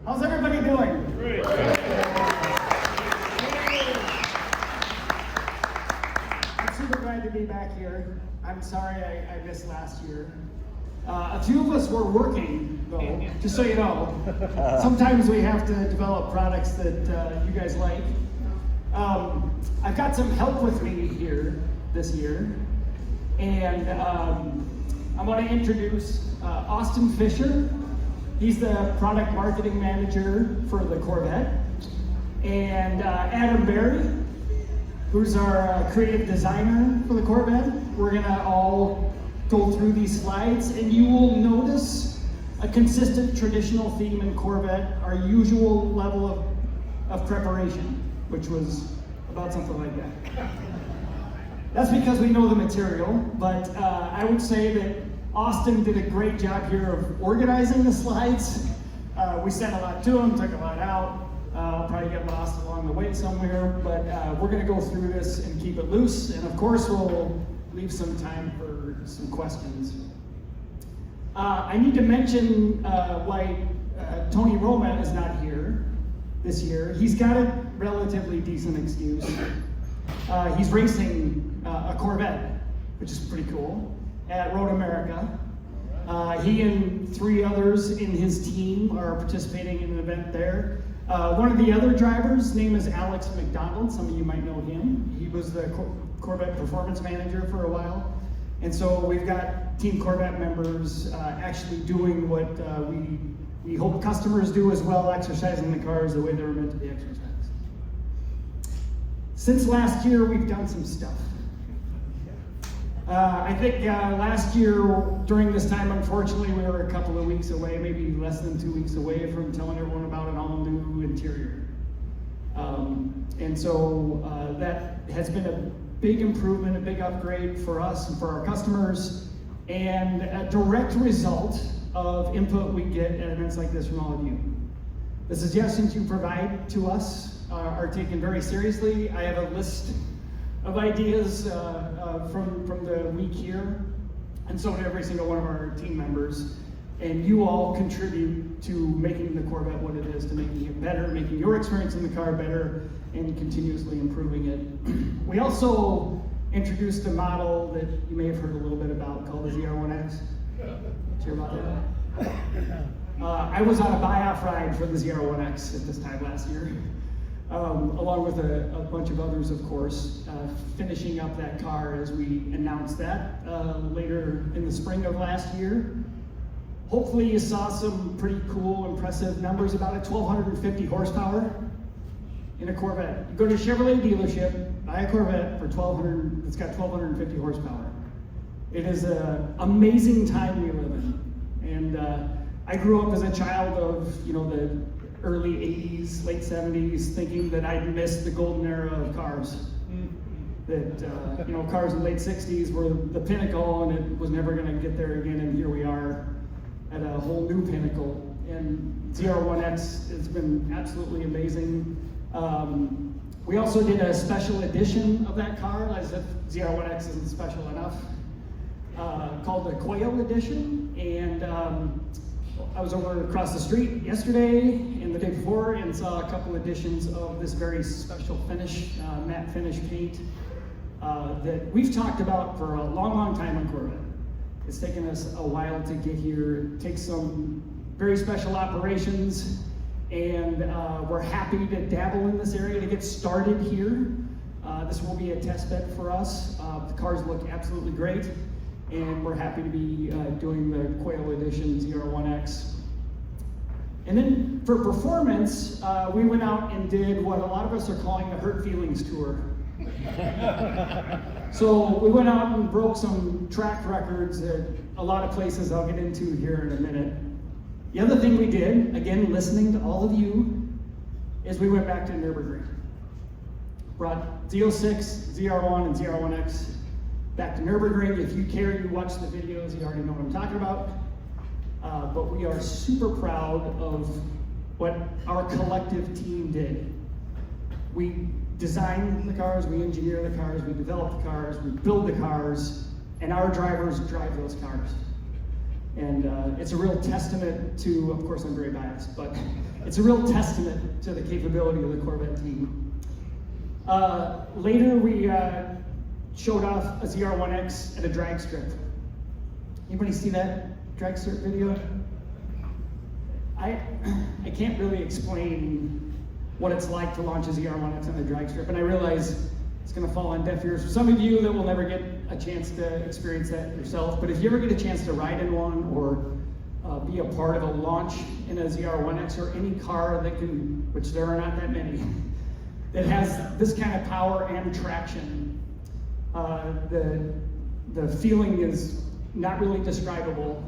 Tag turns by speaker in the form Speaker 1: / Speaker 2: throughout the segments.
Speaker 1: How's everybody doing?
Speaker 2: Great.
Speaker 1: I'm super glad to be back here. I'm sorry I missed last year. A few of us were working, though, just so you know. Sometimes we have to develop products that you guys like. I've got some help with me here this year, and I want to introduce Austin Fisher. He's the product marketing manager for the Corvette, and Adam Berry, who's our creative designer for the Corvette. We're gonna all go through these slides, and you will notice a consistent traditional theme in Corvette, our usual level of preparation, which was about something like that. That's because we know the material, but I would say that Austin did a great job here of organizing the slides. We sent a lot to him, took a lot out. I'll probably get lost along the way somewhere, but we're gonna go through this and keep it loose, and of course we'll leave some time for some questions. I need to mention why Tony Roman is not here this year. He's got a relatively decent excuse. He's racing a Corvette, which is pretty cool, at Road America. He and 3 others in his team are participating in an event there. One of the other drivers' name is Alex McDonald. Some of you might know him. He was the Corvette performance manager for a while. And so we've got Team Corvette members actually doing what we hope customers do as well, exercising the cars the way they were meant to be exercised. Since last year, we've done some stuff. I think last year, during this time, unfortunately, we were a couple of weeks away, maybe less than 2 weeks away from telling everyone about an all-new interior. And so that has been a big improvement, a big upgrade for us and for our customers, and a direct result of input we get at events like this from all of you. The suggestions you provide to us are taken very seriously. I have a list of ideas from the week here, and so did every single one of our team members. And you all contribute to making the Corvette what it is, to making it better, making your experience in the car better, and continuously improving it. We also introduced a model that you may have heard a little bit about called the ZR1X. Did you hear about that? I was on a buy-off ride for the ZR1X at this time last year. Along with a bunch of others, of course, finishing up that car as we announced that later in the spring of last year. Hopefully you saw some pretty cool, impressive numbers about it. 1,250 horsepower in a Corvette. You go to a Chevrolet dealership, buy a Corvette for $1,200, it's got 1,250 horsepower. It is an amazing time we live in. And I grew up as a child of, the early 80s, late 70s, thinking that I'd missed the golden era of cars. That, cars in the late 60s were the pinnacle, and it was never gonna get there again, and here we are at a whole new pinnacle. And ZR1X has been absolutely amazing. We also did a special edition of that car, as if ZR1X isn't special enough, called the Quail Edition. And I was over across the street yesterday and the day before and saw a couple editions of this very special finish, matte finish paint that we've talked about for a long, long time on Corvette. It's taken us a while to get here. It takes some very special operations, and we're happy to dabble in this area to get started here. This will be a test bed for us. The cars look absolutely great, and we're happy to be doing the Quail Edition ZR1X. And then for performance, we went out and did what a lot of us are calling the Hurt Feelings Tour. So we went out and broke some track records at a lot of places I'll get into here in a minute. The other thing we did, again listening to all of you, is we went back to Nürburgring. Brought Z06, ZR1, and ZR1X back to Nürburgring. If you care, you watch the videos, you already know what I'm talking about. But we are super proud of what our collective team did. We design the cars, we engineer the cars, we develop the cars, we build the cars, and our drivers drive those cars. And it's a real testament to, of course I'm very biased, but it's a real testament to the capability of the Corvette team. Later we showed off a ZR1X at a drag strip. Anybody see that drag strip video? I can't really explain what it's like to launch a ZR1X on a drag strip, and I realize it's going to fall on deaf ears for some of you that will never get a chance to experience that yourself. But if you ever get a chance to ride in one or be a part of a launch in a ZR1X or any car that can, which there are not that many, that has this kind of power and traction, the feeling is not really describable.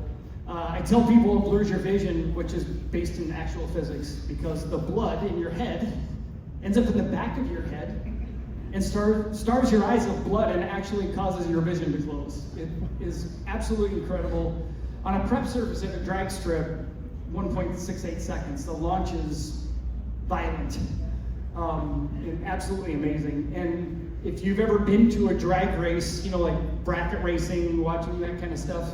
Speaker 1: I tell people it blurs your vision, which is based in actual physics, because the blood in your head ends up in the back of your head and starves your eyes of blood and actually causes your vision to close. It is absolutely incredible. On a prep surface at a drag strip, 1.68 seconds, the launch is violent. And absolutely amazing. And if you've ever been to a drag race, you know, like bracket racing, watching that kind of stuff,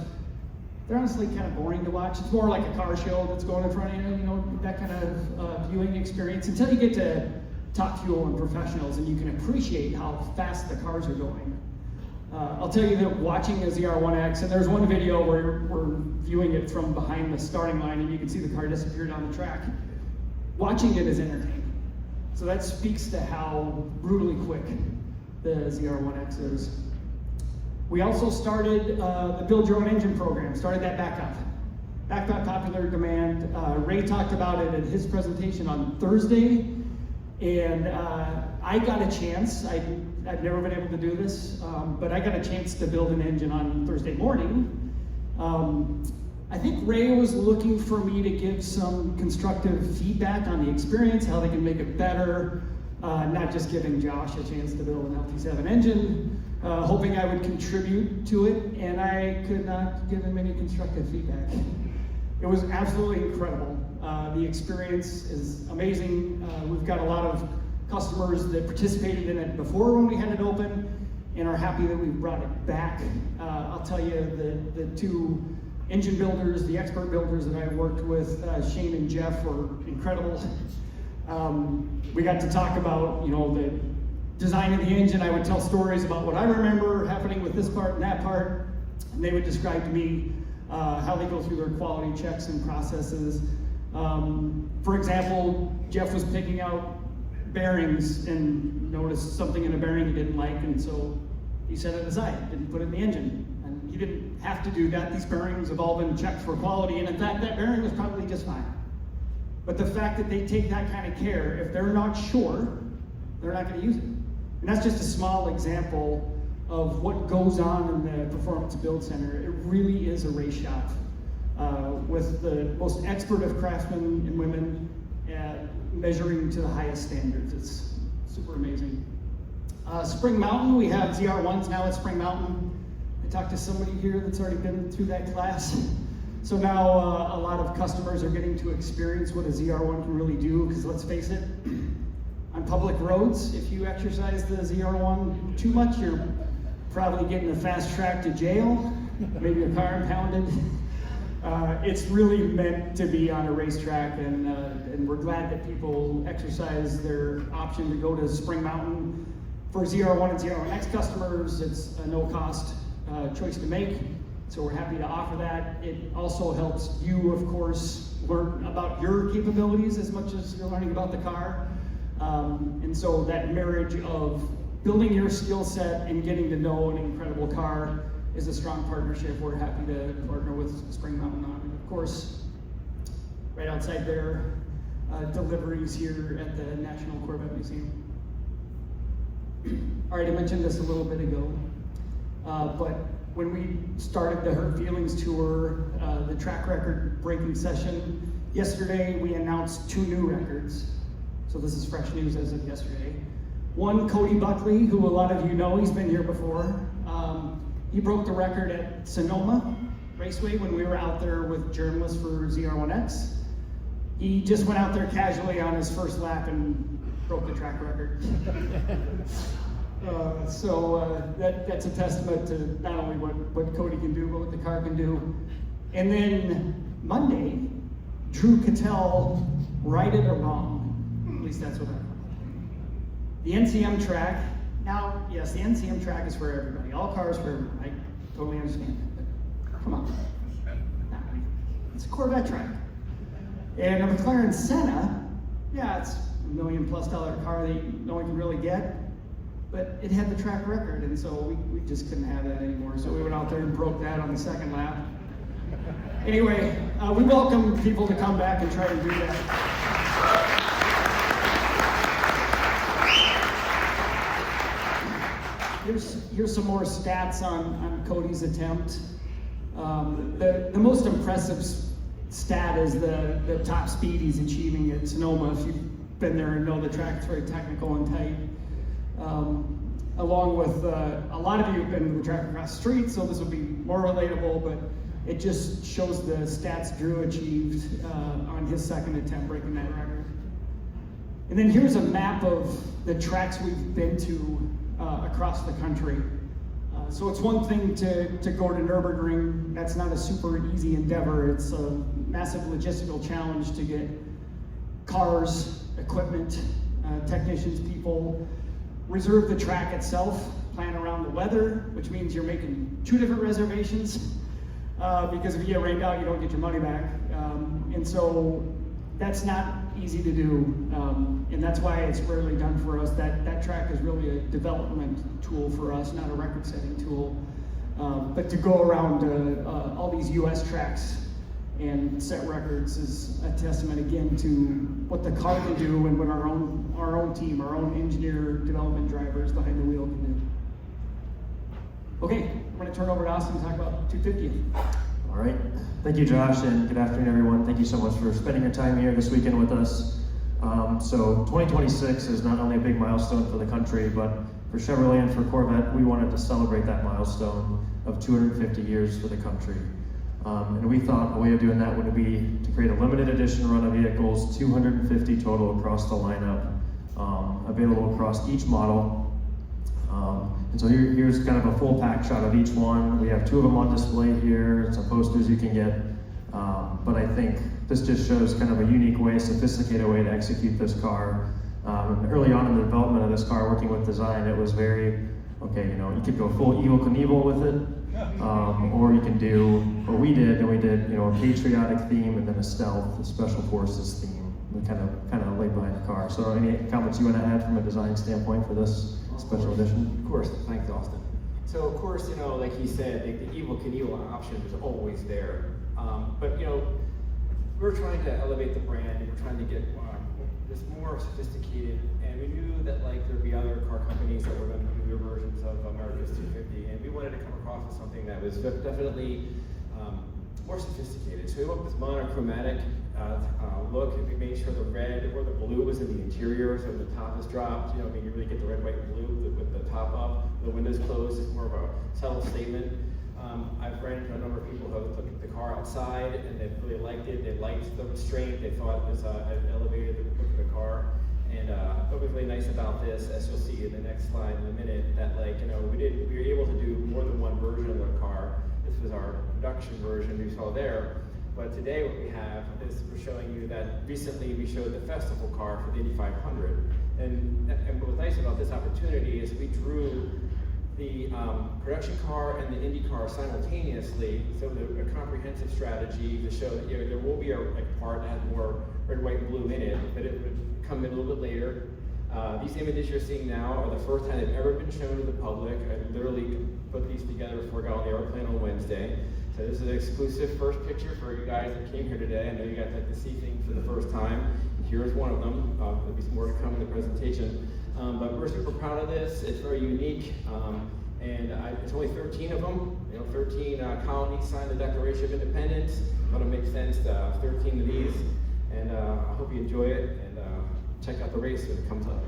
Speaker 1: they're honestly kind of boring to watch. It's more like a car show that's going in front of you, you know, that kind of viewing experience until you get to Top Fuel and professionals and you can appreciate how fast the cars are going. I'll tell you that watching a ZR1X, and there's one video where we're viewing it from behind the starting line and you can see the car disappear down the track. Watching it is entertaining. So that speaks to how brutally quick the ZR1X is. We also started the Build Your Own Engine program, started that back by popular demand. Ray talked about it in his presentation on Thursday, and I got a chance, I've never been able to do this, but I got a chance to build an engine on Thursday morning. I think Ray was looking for me to give some constructive feedback on the experience, how they can make it better, not just giving Josh a chance to build an LT7 engine, hoping I would contribute to it, and I could not give him any constructive feedback. It was absolutely incredible. The experience is amazing. We've got a lot of customers that participated in it before when we had it open and are happy that we brought it back. I'll tell you, the two engine builders, the expert builders that I worked with, Shane and Jeff, were incredible. We got to talk about, you know, the design of the engine. I would tell stories about what I remember happening with this part and that part, and they would describe to me how they go through their quality checks and processes. For example, Jeff was picking out bearings and noticed something in a bearing he didn't like, and so he set it aside, didn't put it in the engine. And he didn't have to do that. These bearings have all been checked for quality, and in fact, that bearing was probably just fine. But the fact that they take that kind of care, if they're not sure, they're not going to use it. And that's just a small example of what goes on in the Performance Build Center. It really is a race shop with the most expert of craftsmen and women measuring to the highest standards. It's super amazing. Spring Mountain, we have ZR1s now at Spring Mountain. I talked to somebody here that's already been through that class. So now a lot of customers are getting to experience what a ZR1 can really do, because let's face it, on public roads, if you exercise the ZR1 too much, you're probably getting a fast track to jail, maybe your car impounded. It's really meant to be on a racetrack, and we're glad that people exercise their option to go to Spring Mountain. For ZR1 and ZR1X customers, it's a no-cost choice to make, so we're happy to offer that. It also helps you, of course, learn about your capabilities as much as you're learning about the car. And so that marriage of building your skill set and getting to know an incredible car is a strong partnership. We're happy to partner with Spring Mountain on. And of course, right outside there, deliveries here at the National Corvette Museum. All right, I mentioned this a little bit ago, but when we started the Hurt Feelings Tour, the track record breaking session, yesterday we announced 2 new records. So this is fresh news as of yesterday. One, Cody Buckley, who a lot of you know, he's been here before. He broke the record at Sonoma Raceway when we were out there with journalists for ZR1X. He just went out there casually on his first lap and broke the track record. That's a testament to not only what Cody can do, but what the car can do. And then Monday, Drew Cattell righted a wrong. At least that's what I thought. The NCM track, now, yes, the NCM track is for everybody. All cars for everybody. I totally understand that, but come on. It's a Corvette track. And a McLaren Senna, yeah, it's $1 million+ car that no one can really get, but it had the track record, and so we just couldn't have that anymore. So we went out there and broke that on the second lap. Anyway, we welcome people to come back and try to do that. Here's some more stats on Cody's attempt. The most impressive stat is the top speed he's achieving at Sonoma. If you've been there and know the track, it's very technical and tight. Along with a lot of you have been to the track across the street, so this will be more relatable, but it just shows the stats Drew achieved on his second attempt breaking that record. And then here's a map of the tracks we've been to across the country. So it's one thing to go to Nürburgring. That's not a super easy endeavor. It's a massive logistical challenge to get cars, equipment, technicians, people, reserve the track itself, plan around the weather, which means you're making 2 different reservations because if you get rained out, you don't get your money back. And so that's not easy to do, and that's why it's rarely done for us. That track is really a development tool for us, not a record-setting tool. But to go around all these U.S. tracks and set records is a testament again to what the car can do and what our own team, our own engineer development drivers behind the wheel can do. Okay, I'm going to turn over to Austin to talk about 250.
Speaker 2: All right. Thank you, Josh, and good afternoon, everyone. Thank you so much for spending your time here this weekend with us. So 2026 is not only a big milestone for the country, but for Chevrolet and for Corvette, we wanted to celebrate that milestone of 250 years for the country. And we thought a way of doing that would be to create a limited edition run of vehicles, 250 total across the lineup, available across each model. And so here's kind of a full pack shot of each one. We have 2 of them on display here, some posters you can get. But I think this just shows kind of a unique way, sophisticated way to execute this car. Early on in the development of this car, working with design, it was very, okay, you could go full Evel Knievel with it, or you can do what we did, and we did, a patriotic theme and then a stealth, a special forces theme. We kind of laid behind the car. So any comments you want to add from a design standpoint for this special edition?
Speaker 3: Of course, thanks, Austin. So of course, like he said, the Evel Knievel option was always there. But we're trying to elevate the brand, and we're trying to get just more sophisticated. And we knew that there'd be other car companies that were going to do their versions of America's 250, and we wanted to come across with something that was definitely more sophisticated. So we went with this monochromatic look, and we made sure the red or the blue was in the interior, so the top is dropped. You really get the red, white, and blue with the top up, the windows closed. It's more of a subtle statement. I've ran into a number of people who have looked at the car outside and they really liked it. They liked the restraint. They thought it was it elevated the look of the car. And what was really nice about this, as you'll see in the next slide in a minute, that we were able to do more than one version of the car. This was our production version you saw there. But today what we have is we're showing you that recently we showed the festival car for the Indy 500. And what was nice about this opportunity is we drew the production car and the Indy car simultaneously, so a comprehensive strategy to show that there will be a part that has more red, white, and blue in it, but it would come in a little bit later. These images you're seeing now are the first time they've ever been shown to the public. I literally put these together before I got on the airplane on Wednesday. So this is an exclusive first picture for you guys that came here today. I know you got to see things for the first time. Here's one of them. There'll be some more to come in the presentation. But we're super proud of this. It's very unique. It's only 13 of them. 13 colonies signed the Declaration of Independence. Thought it makes sense to have 13 of these. And I hope you enjoy it and check out the race when it comes up.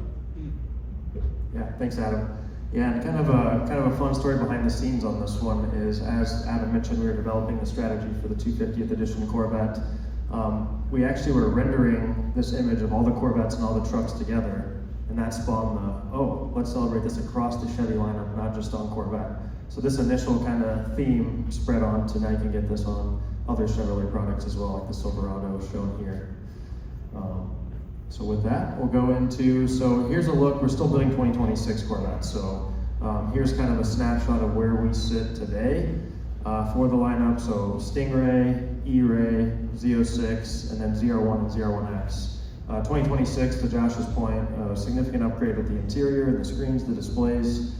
Speaker 2: Yeah, thanks, Adam. Yeah, and kind of a fun story behind the scenes on this one is, as Adam mentioned, we were developing the strategy for the 250th edition Corvette. We actually were rendering this image of all the Corvettes and all the trucks together. And that spawned let's celebrate this across the Chevy lineup, not just on Corvette. So this initial kind of theme spread on to now you can get this on other Chevrolet products as well, like the Silverado shown here. So with that, we'll go into, so here's a look, we're still building 2026 Corvettes. So here's kind of a snapshot of where we sit today for the lineup. So Stingray, E-Ray, Z06, and then ZR1 and ZR1X. 2026, to Josh's point, a significant upgrade with the interior, the screens, the displays.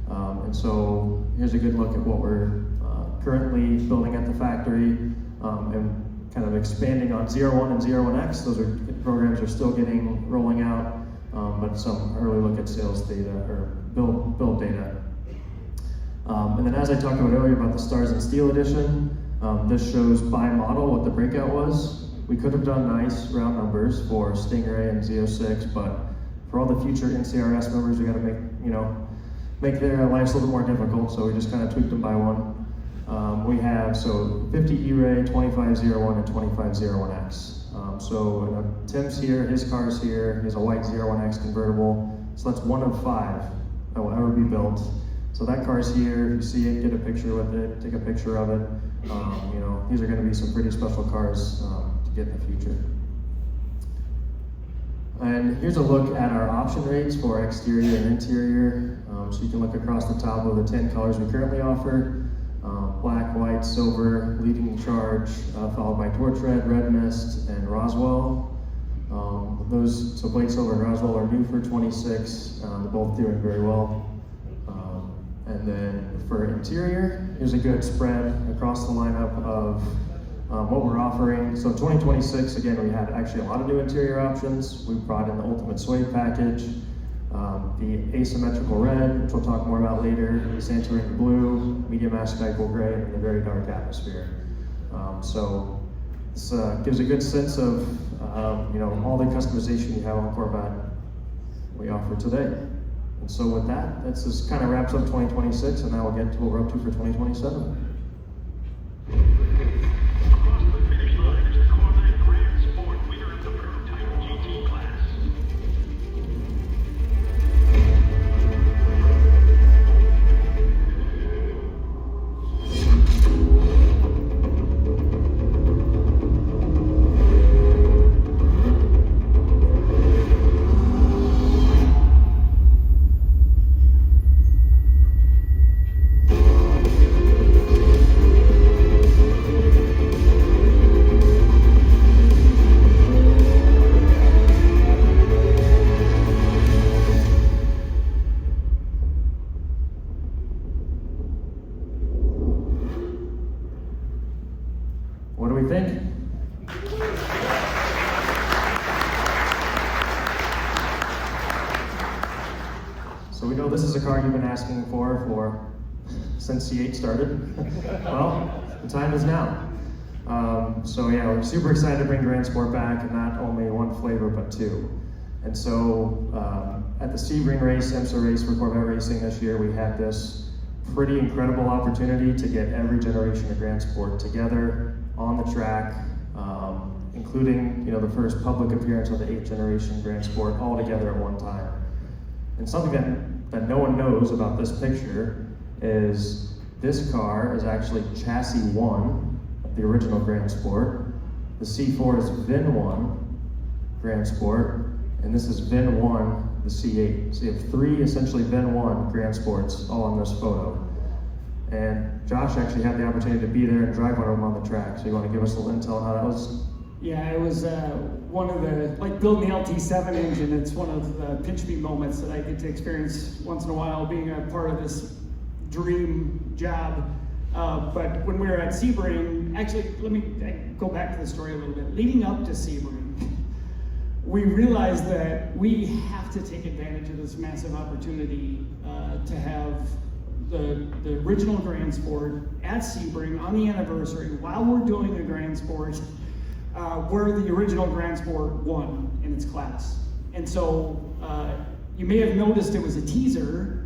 Speaker 2: And so here's a good look at what we're currently building at the factory, and kind of expanding on ZR1 and ZR1X. Those programs are still rolling out, but some early look at sales data or build data. And then as I talked about earlier about the Stars and Steel edition, this shows by model what the breakout was. We could have done nice round numbers for Stingray and Z06, but for all the future NCRS members, we got to make their lives a little bit more difficult, so we just kind of tweaked them by one. We have 50 E-Ray, 2501, and 2501X. So Tim's here, his car's here, he has a white 01X convertible, so that's one of 5 that will ever be built. So that car's here, you see it, get a picture with it, take a picture of it. These are going to be some pretty special cars to get in the future. And here's a look at our option rates for exterior and interior. So you can look across the top of the 10 colors we currently offer. Black, white, silver, leading charge, followed by torch red mist, and Roswell. So Blade Silver and Roswell are new for 26. They're both doing very well. And then for interior, here's a good spread across the lineup of what we're offering. So 2026, again, we had actually a lot of new interior options. We brought in the Ultimate Suede package, the asymmetrical red, which we'll talk more about later, the Santorini blue, medium aspect gray, and the very dark atmosphere. So this gives a good sense of all the customization you have on Corvette we offer today. And so with that, that just kind of wraps up 2026, and now we'll get to what we're up to for 2027. What do we think? So we know this is a car you've been asking for since C8 started. Well, the time is now. So yeah, we're super excited to bring Grand Sport back, and not only one flavor, but 2. And so at the Sebring race, IMSA race for Corvette Racing this year, we had this pretty incredible opportunity to get every generation of Grand Sport together on the track, including the first public appearance of the 8th generation Grand Sport all together at one time. And something that no one knows about this picture is this car is actually chassis 1 of the original Grand Sport. The C4 is VIN 1 Grand Sport, and this is VIN 1, the C8. So you have 3 essentially VIN 1 Grand Sports all in this photo. And Josh actually had the opportunity to be there and drive one of them on the track. So you want to give us a little intel on how that was?
Speaker 1: Yeah, it was one of the, like building the LT7 engine, it's one of the pinch me moments that I get to experience once in a while, being a part of this dream job. But when we were at Sebring, actually, let me go back to the story a little bit. Leading up to Sebring, we realized that we have to take advantage of this massive opportunity to have the original Grand Sport at Sebring on the anniversary while we're doing the Grand Sport, where the original Grand Sport won in its class. And so you may have noticed it was a teaser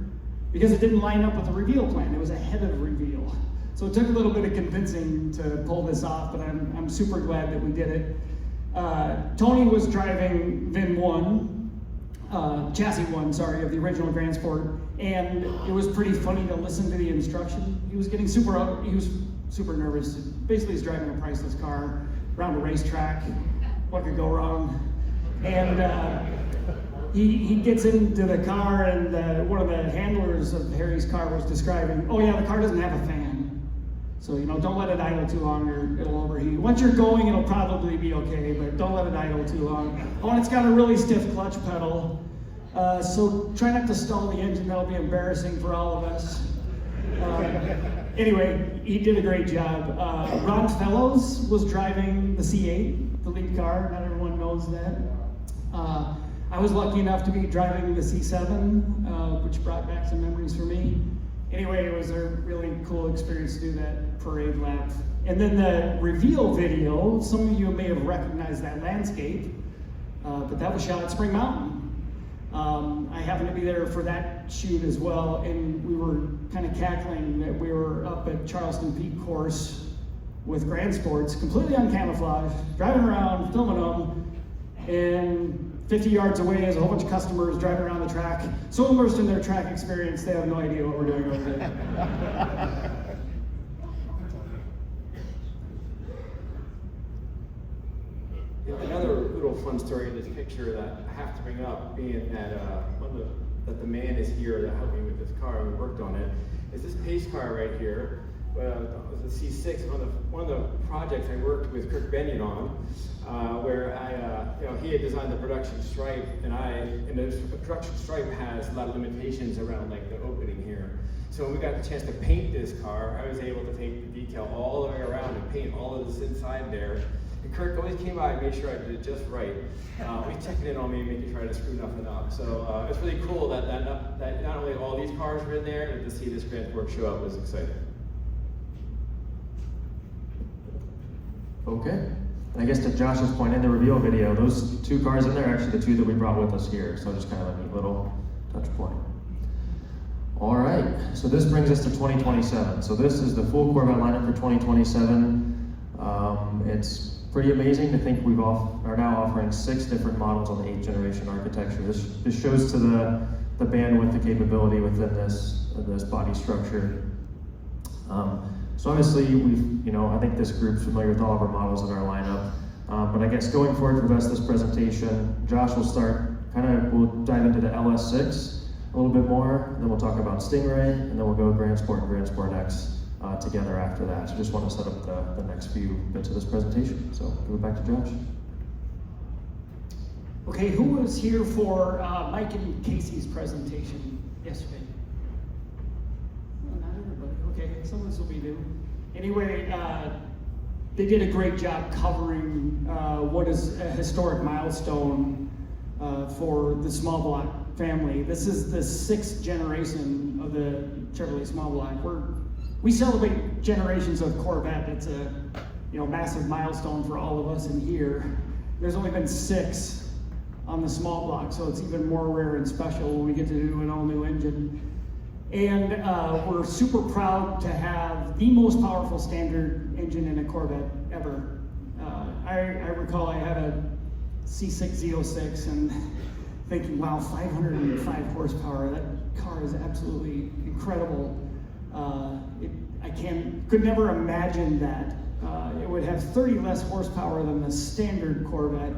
Speaker 1: because it didn't line up with the reveal plan. It was ahead of reveal. So it took a little bit of convincing to pull this off, but I'm super glad that we did it. Tony was driving VIN 1, chassis 1, sorry, of the original Grand Sport, and it was pretty funny to listen to the instruction. He was getting he was super nervous. Basically, he's driving a priceless car around a racetrack. What could go wrong? And he gets into the car, and one of the handlers of Harry's car was describing, oh yeah, the car doesn't have a fan. So, don't let it idle too long or it'll overheat. Once you're going, it'll probably be okay, but don't let it idle too long. Oh, and it's got a really stiff clutch pedal. So try not to stall the engine, that'll be embarrassing for all of us. Anyway, he did a great job. Ron Fellows was driving the C8, the lead car, not everyone knows that. I was lucky enough to be driving the C7, which brought back some memories for me. Anyway, it was a really cool experience to do that parade lap. And then the reveal video, some of you may have recognized that landscape, but that was shot at Spring Mountain. I happened to be there for that shoot as well, and we were kind of cackling that we were up at Charleston Peak Course with Grand Sports, completely uncamouflaged, driving around, filming them, and 50 yards away is a whole bunch of customers driving around the track, so immersed in their track experience, they have no idea what we're doing over there.
Speaker 3: Another little fun story in this picture that I have to bring up, being that that the man is here that helped me with this car, and we worked on it, is this pace car right here. The C6, one of the projects I worked with Kirk Benyon on, where he had designed the production stripe, and the production stripe has a lot of limitations around like the opening here. So when we got the chance to paint this car, I was able to take the detail all the way around and paint all of this inside there. And Kirk always came by and made sure I did it just right. He's checking in on me, making sure I didn't screw nothing up. So it's really cool that not only all these cars were in there, but to see this Grand Sport show up was exciting.
Speaker 2: Okay. I guess to Josh's point, in the reveal video, those two cars in there are actually the two that we brought with us here. So just kind of a neat little touch point. All right, so this brings us to 2027. So this is the full Corvette lineup for 2027. It's pretty amazing to think are now offering 6 different models on the 8th generation architecture. This shows to the bandwidth, the capability within this body structure. So obviously I think this group's familiar with all of our models in our lineup. But I guess going forward for the rest of this presentation, Josh will we'll dive into the LS6 a little bit more, then we'll talk about Stingray, and then we'll go Grand Sport and Grand Sport X together after that. So just want to set up the next few bits of this presentation. So give it back to Josh.
Speaker 1: Okay, who was here for Mike and Casey's presentation yesterday? Well, not everybody. Okay, some of this will be new. Anyway, they did a great job covering what is a historic milestone for the small block family. This is the 6th generation of the Chevrolet small block. We celebrate generations of Corvette. It's a massive milestone for all of us in here. There's only been 6 on the small block, so it's even more rare and special when we get to do an all-new engine. And we're super proud to have the most powerful standard engine in a Corvette ever. I recall I had a C6 Z06 and thinking, wow, 505 horsepower, that car is absolutely incredible. I could never imagine that. It would have 30 less horsepower than the standard Corvette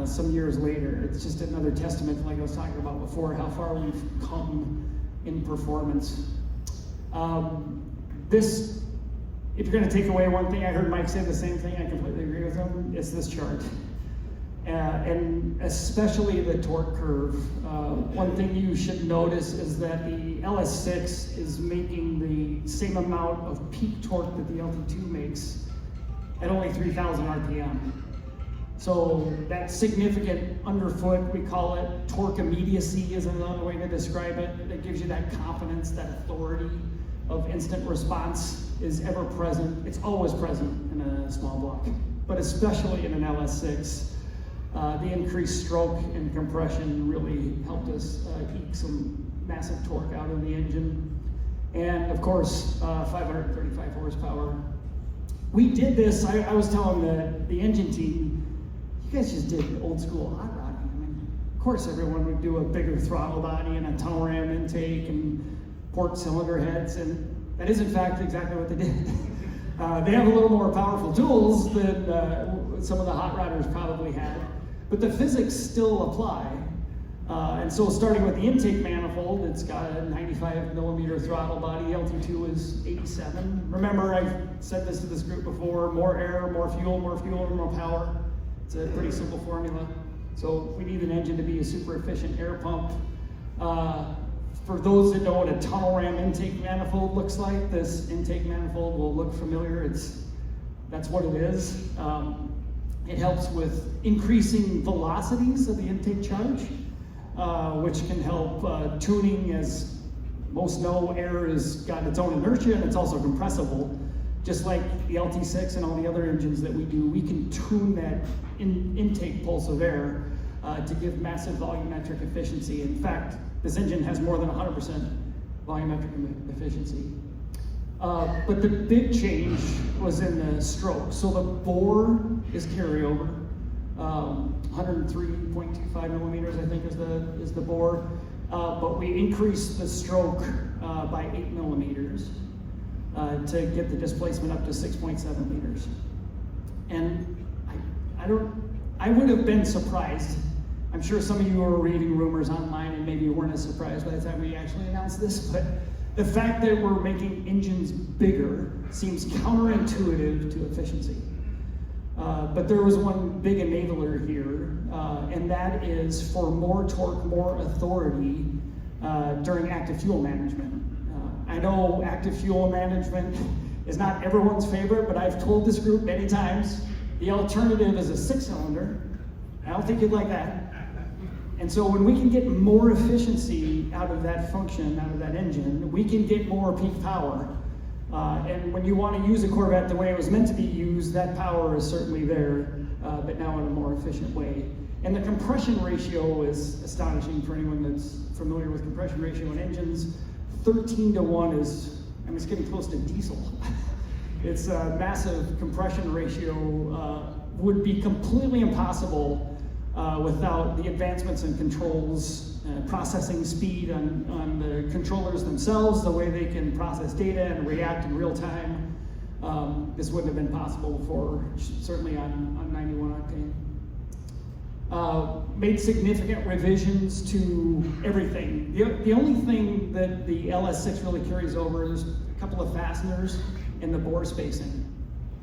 Speaker 1: some years later. It's just another testament, like I was talking about before, how far we've come in performance. If you're going to take away one thing, I heard Mike say the same thing, I completely agree with him, it's this chart. And especially the torque curve. One thing you should notice is that the LS6 is making the same amount of peak torque that the LT2 makes at only 3,000 RPM. So that significant underfoot, we call it torque immediacy is another way to describe it. That gives you that confidence, that authority of instant response is ever present. It's always present in a small block, but especially in an LS6. The increased stroke and compression really helped us eke some massive torque out of the engine. And of course, 535 horsepower. We did this, I was telling the engine team, you guys just did old school hot rodding. I mean, of course everyone would do a bigger throttle body and a tunnel ram intake and port cylinder heads, and that is in fact exactly what they did. They have a little more powerful tools than some of the hot rodders probably had, but the physics still apply. And so starting with the intake manifold, it's got a 95 millimeter throttle body, LT2 is 87. Remember, I've said this to this group before, more air, more fuel, more power. It's a pretty simple formula. So we need an engine to be a super efficient air pump. For those that know what a tunnel ram intake manifold looks like, this intake manifold will look familiar. That's what it is. It helps with increasing velocities of the intake charge, which can help tuning. As most know, air has got its own inertia and it's also compressible. Just like the LT6 and all the other engines that we do, we can tune that intake pulse of air to give massive volumetric efficiency. In fact, this engine has more than 100% volumetric efficiency. But the big change was in the stroke. So the bore is carryover. 103.25 millimeters, I think, is the bore. But we increased the stroke by 8 millimeters to get the displacement up to 6.7 meters. And I would have been surprised. I'm sure some of you were reading rumors online and maybe you weren't as surprised by the time we actually announced this, but the fact that we're making engines bigger seems counterintuitive to efficiency. But there was one big enabler here, and that is for more torque, more authority during active fuel management. I know active fuel management is not everyone's favorite, but I've told this group many times, the alternative is a 6-cylinder. I don't think you'd like that. And so when we can get more efficiency out of that function, out of that engine, we can get more peak power. And when you want to use a Corvette the way it was meant to be used, that power is certainly there, but now in a more efficient way. And the compression ratio is astonishing for anyone that's familiar with compression ratio in engines. 13-to-1 is, it's getting close to diesel. It's a massive compression ratio, would be completely impossible without the advancements in controls, processing speed on the controllers themselves, the way they can process data and react in real time. This wouldn't have been possible for, certainly on 91 octane. Made significant revisions to everything. The only thing that the LS6 really carries over is a couple of fasteners and the bore spacing.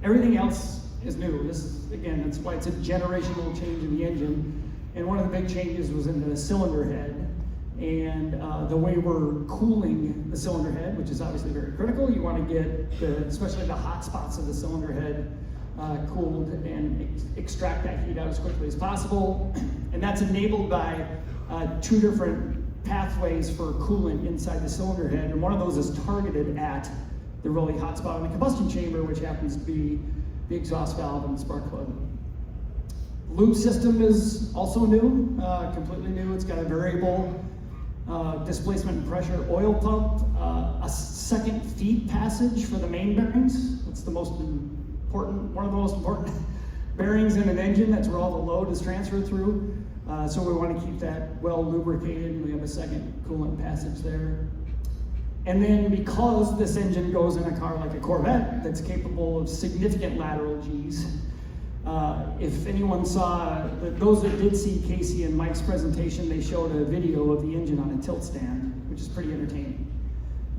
Speaker 1: Everything else is new. Again, that's why it's a generational change in the engine. And one of the big changes was in the cylinder head and the way we're cooling the cylinder head, which is obviously very critical. You want to get especially the hot spots of the cylinder head cooled and extract that heat out as quickly as possible. And that's enabled by two different pathways for coolant inside the cylinder head. And one of those is targeted at the really hot spot in the combustion chamber, which happens to be the exhaust valve and the spark plug. Lube system is also new, completely new. It's got a variable displacement and pressure oil pump, a second feed passage for the main bearings. That's the most important, one of the most important bearings in an engine. That's where all the load is transferred through. So we want to keep that well lubricated, and we have a second coolant passage there. And then because this engine goes in a car like a Corvette that's capable of significant lateral Gs, if anyone saw, those that did see Casey and Mike's presentation, they showed a video of the engine on a tilt stand, which is pretty entertaining.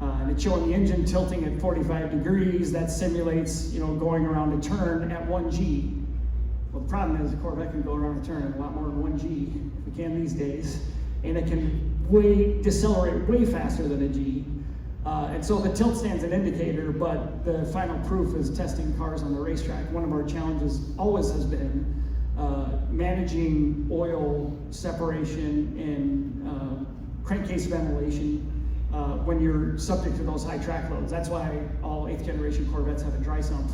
Speaker 1: And it's showing the engine tilting at 45 degrees. That simulates, going around a turn at 1 G. Well, the problem is the Corvette can go around a turn at a lot more than 1 G, if we can these days, and it can decelerate way faster than a G. And so the tilt stand's an indicator, but the final proof is testing cars on the racetrack. One of our challenges always has been managing oil separation and crankcase ventilation when you're subject to those high track loads. That's why all 8th generation Corvettes have a dry sump.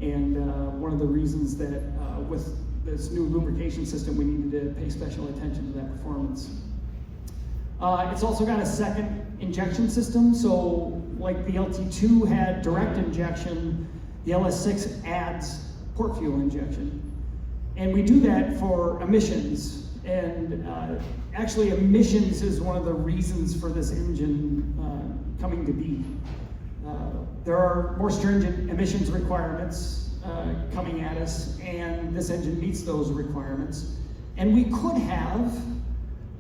Speaker 1: And one of the reasons that with this new lubrication system, we needed to pay special attention to that performance. It's also got a second injection system, so like the LT2 had direct injection, the LS6 adds port fuel injection. And we do that for emissions, and actually emissions is one of the reasons for this engine coming to be. There are more stringent emissions requirements coming at us, and this engine meets those requirements. And we could have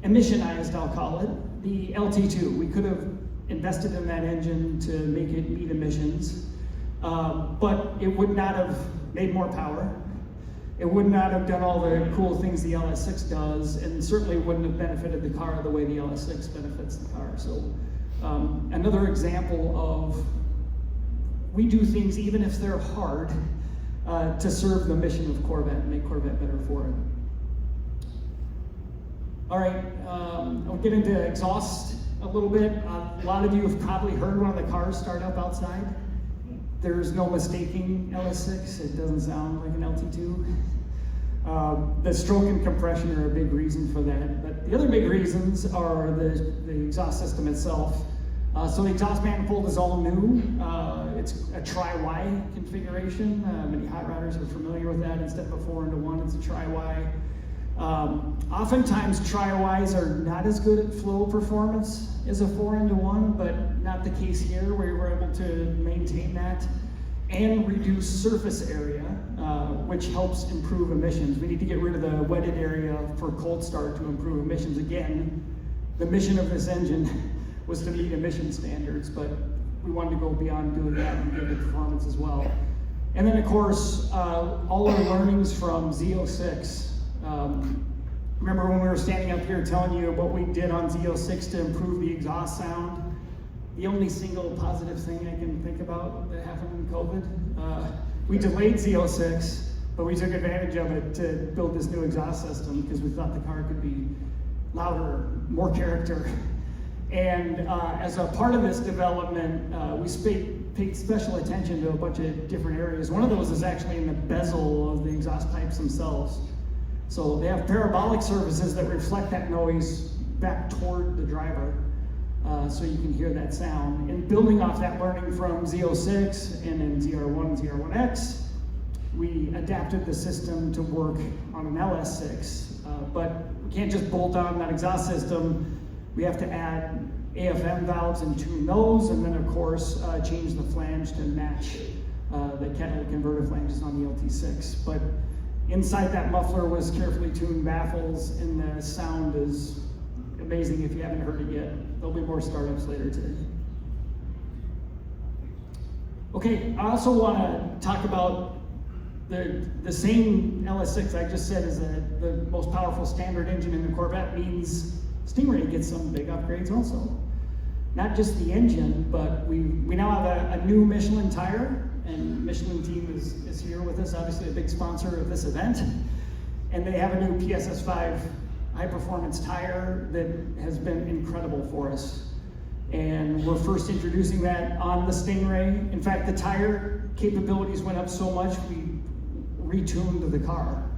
Speaker 1: emissionized, I'll call it, the LT2. We could have invested in that engine to make it meet emissions, but it would not have made more power. It would not have done all the cool things the LS6 does, and certainly wouldn't have benefited the car the way the LS6 benefits the car. So another example of we do things even if they're hard to serve the mission of Corvette and make Corvette better for it. All right, I'll get into exhaust a little bit. A lot of you have probably heard one of the cars start up outside. There's no mistaking LS6. It doesn't sound like an LT2. The stroke and compression are a big reason for that. But the other big reasons are the exhaust system itself. So the exhaust manifold is all new. It's a tri-Y configuration. Many hot rodders are familiar with that. Instead of a 4-into-1, it's a tri-Y. Oftentimes tri-Ys are not as good at flow performance as a 4-into-1, but not the case here, where we're able to maintain that and reduce surface area, which helps improve emissions. We need to get rid of the wetted area for cold start to improve emissions. Again, the mission of this engine was to meet emission standards, but we wanted to go beyond doing that and give it performance as well. And then of course, all our learnings from Z06. Remember when we were standing up here telling you what we did on Z06 to improve the exhaust sound? The only single positive thing I can think about that happened in COVID, we delayed Z06, but we took advantage of it to build this new exhaust system because we thought the car could be louder, more character. And as a part of this development, we paid special attention to a bunch of different areas. One of those is actually in the bezel of the exhaust pipes themselves. So they have parabolic surfaces that reflect that noise back toward the driver, so you can hear that sound. And building off that learning from Z06 and then ZR1 and ZR1X, we adapted the system to work on an LS6. But we can't just bolt on that exhaust system. We have to add AFM valves and tune those, and then of course change the flange to match the catalytic converter flanges on the LT6. But inside that muffler was carefully tuned baffles, and the sound is amazing if you haven't heard it yet. There'll be more startups later today. Okay, I also want to talk about the same LS6 I just said is the most powerful standard engine in the Corvette means Stingray gets some big upgrades also. Not just the engine, but we now have a new Michelin tire, and Michelin team is here with us, obviously a big sponsor of this event. And they have a new PSS5 high-performance tire that has been incredible for us. And we're first introducing that on the Stingray. In fact, the tire capabilities went up so much, we retuned the car.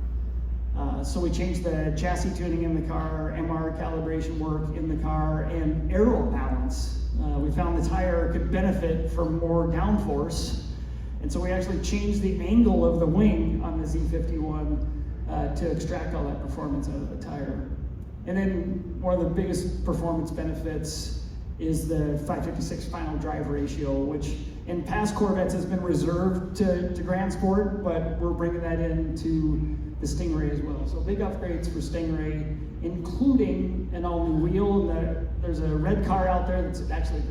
Speaker 1: So we changed the chassis tuning in the car, MR calibration work in the car, and aero balance. We found the tire could benefit from more downforce, and so we actually changed the angle of the wing on the Z51 to extract all that performance out of the tire. And then one of the biggest performance benefits is the 556 final drive ratio, which in past Corvettes has been reserved to Grand Sport, but we're bringing that into the Stingray as well. So big upgrades for Stingray, including an all-new wheel. And there's a red car out there that's actually,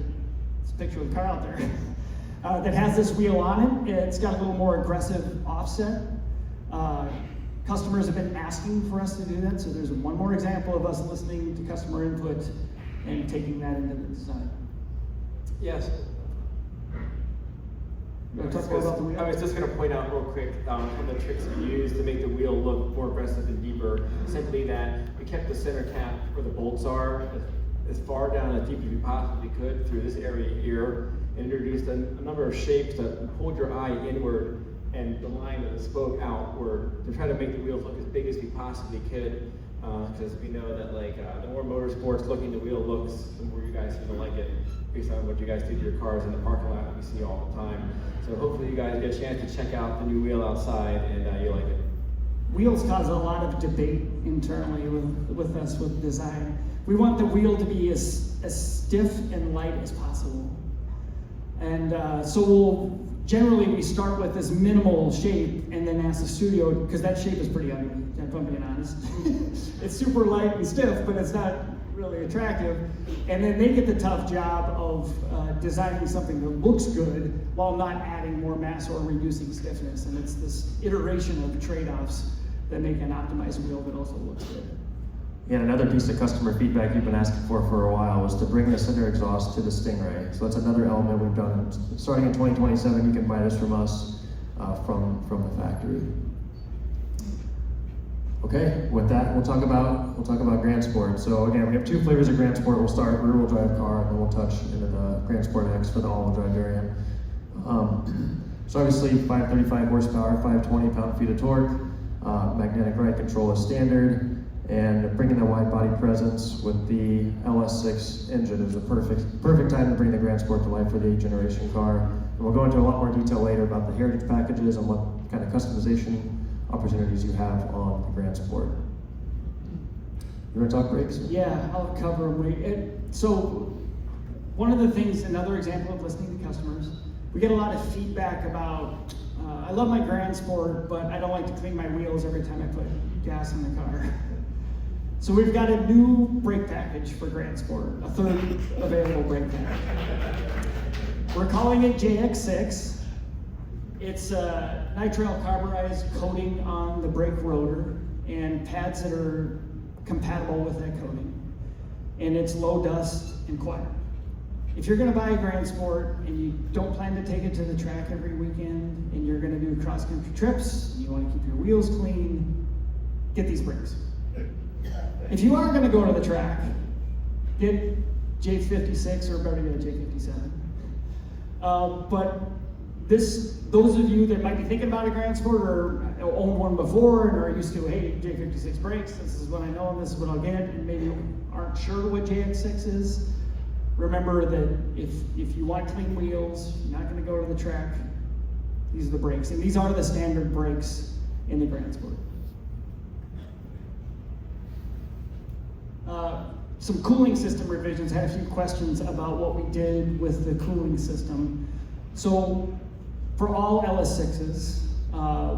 Speaker 1: it's a picture of the car out there, that has this wheel on it. It's got a little more aggressive offset. Customers have been asking for us to do that, so there's one more example of us listening to customer input and taking that into the design.
Speaker 3: Yes.
Speaker 1: You want to talk more about the wheel?
Speaker 3: I was just going to point out real quick some of the tricks we used to make the wheel look more aggressive and deeper. Simply that we kept the center cap where the bolts are as far down as deep as we possibly could through this area here, and introduced a number of shapes to hold your eye inward and the line of the spoke outward to try to make the wheels look as big as we possibly could. Because we know that the more motorsports looking the wheel looks, the more you guys seem to like it, based on what you guys do to your cars in the parking lot that we see all the time. So hopefully you guys get a chance to check out the new wheel outside and you like it.
Speaker 1: Wheels cause a lot of debate internally with us with design. We want the wheel to be as stiff and light as possible. And so generally we start with this minimal shape and then ask the studio, because that shape is pretty ugly, if I'm being honest. It's super light and stiff, but it's not really attractive. And then they get the tough job of designing something that looks good while not adding more mass or reducing stiffness. And it's this iteration of trade-offs that make an optimized wheel that also looks good.
Speaker 2: Yeah, and another piece of customer feedback you've been asking for a while was to bring the center exhaust to the Stingray. So that's another element we've done. Starting in 2027, you can buy this from us, from the factory. Okay, with that, we'll talk about Grand Sport. So again, we have two flavors of Grand Sport. We'll start rear-wheel drive car, and then we'll touch into the Grand Sport X for the all-wheel drive variant. So obviously, 535 horsepower, 520 pound-feet of torque, magnetic ride control is standard. And bringing the wide body presence with the LS6 engine is a perfect time to bring the Grand Sport to life for the 8th generation car. And we'll go into a lot more detail later about the heritage packages and what kind of customization opportunities you have on the Grand Sport. You want to talk brakes?
Speaker 1: Yeah, I'll cover them. So one of the things, another example of listening to customers, we get a lot of feedback about, I love my Grand Sport, but I don't like to clean my wheels every time I put gas in the car. So we've got a new brake package for Grand Sport, a third available brake package. We're calling it JX6. It's a nitrile carburized coating on the brake rotor and pads that are compatible with that coating. And it's low dust and quiet. If you're gonna buy a Grand Sport and you don't plan to take it to the track every weekend and you're gonna do cross-country trips, and you wanna keep your wheels clean, get these brakes. If you are going to go to the track, get J56 or better yet, J57. But those of you that might be thinking about a Grand Sport or owned one before and are used to, hey, J56 brakes, this is what I know and this is what I'll get, and maybe aren't sure what JX6 is, remember that if you want clean wheels, you're not going to go to the track, these are the brakes. And these are the standard brakes in the Grand Sport. Some cooling system revisions. I had a few questions about what we did with the cooling system. So for all LS6s,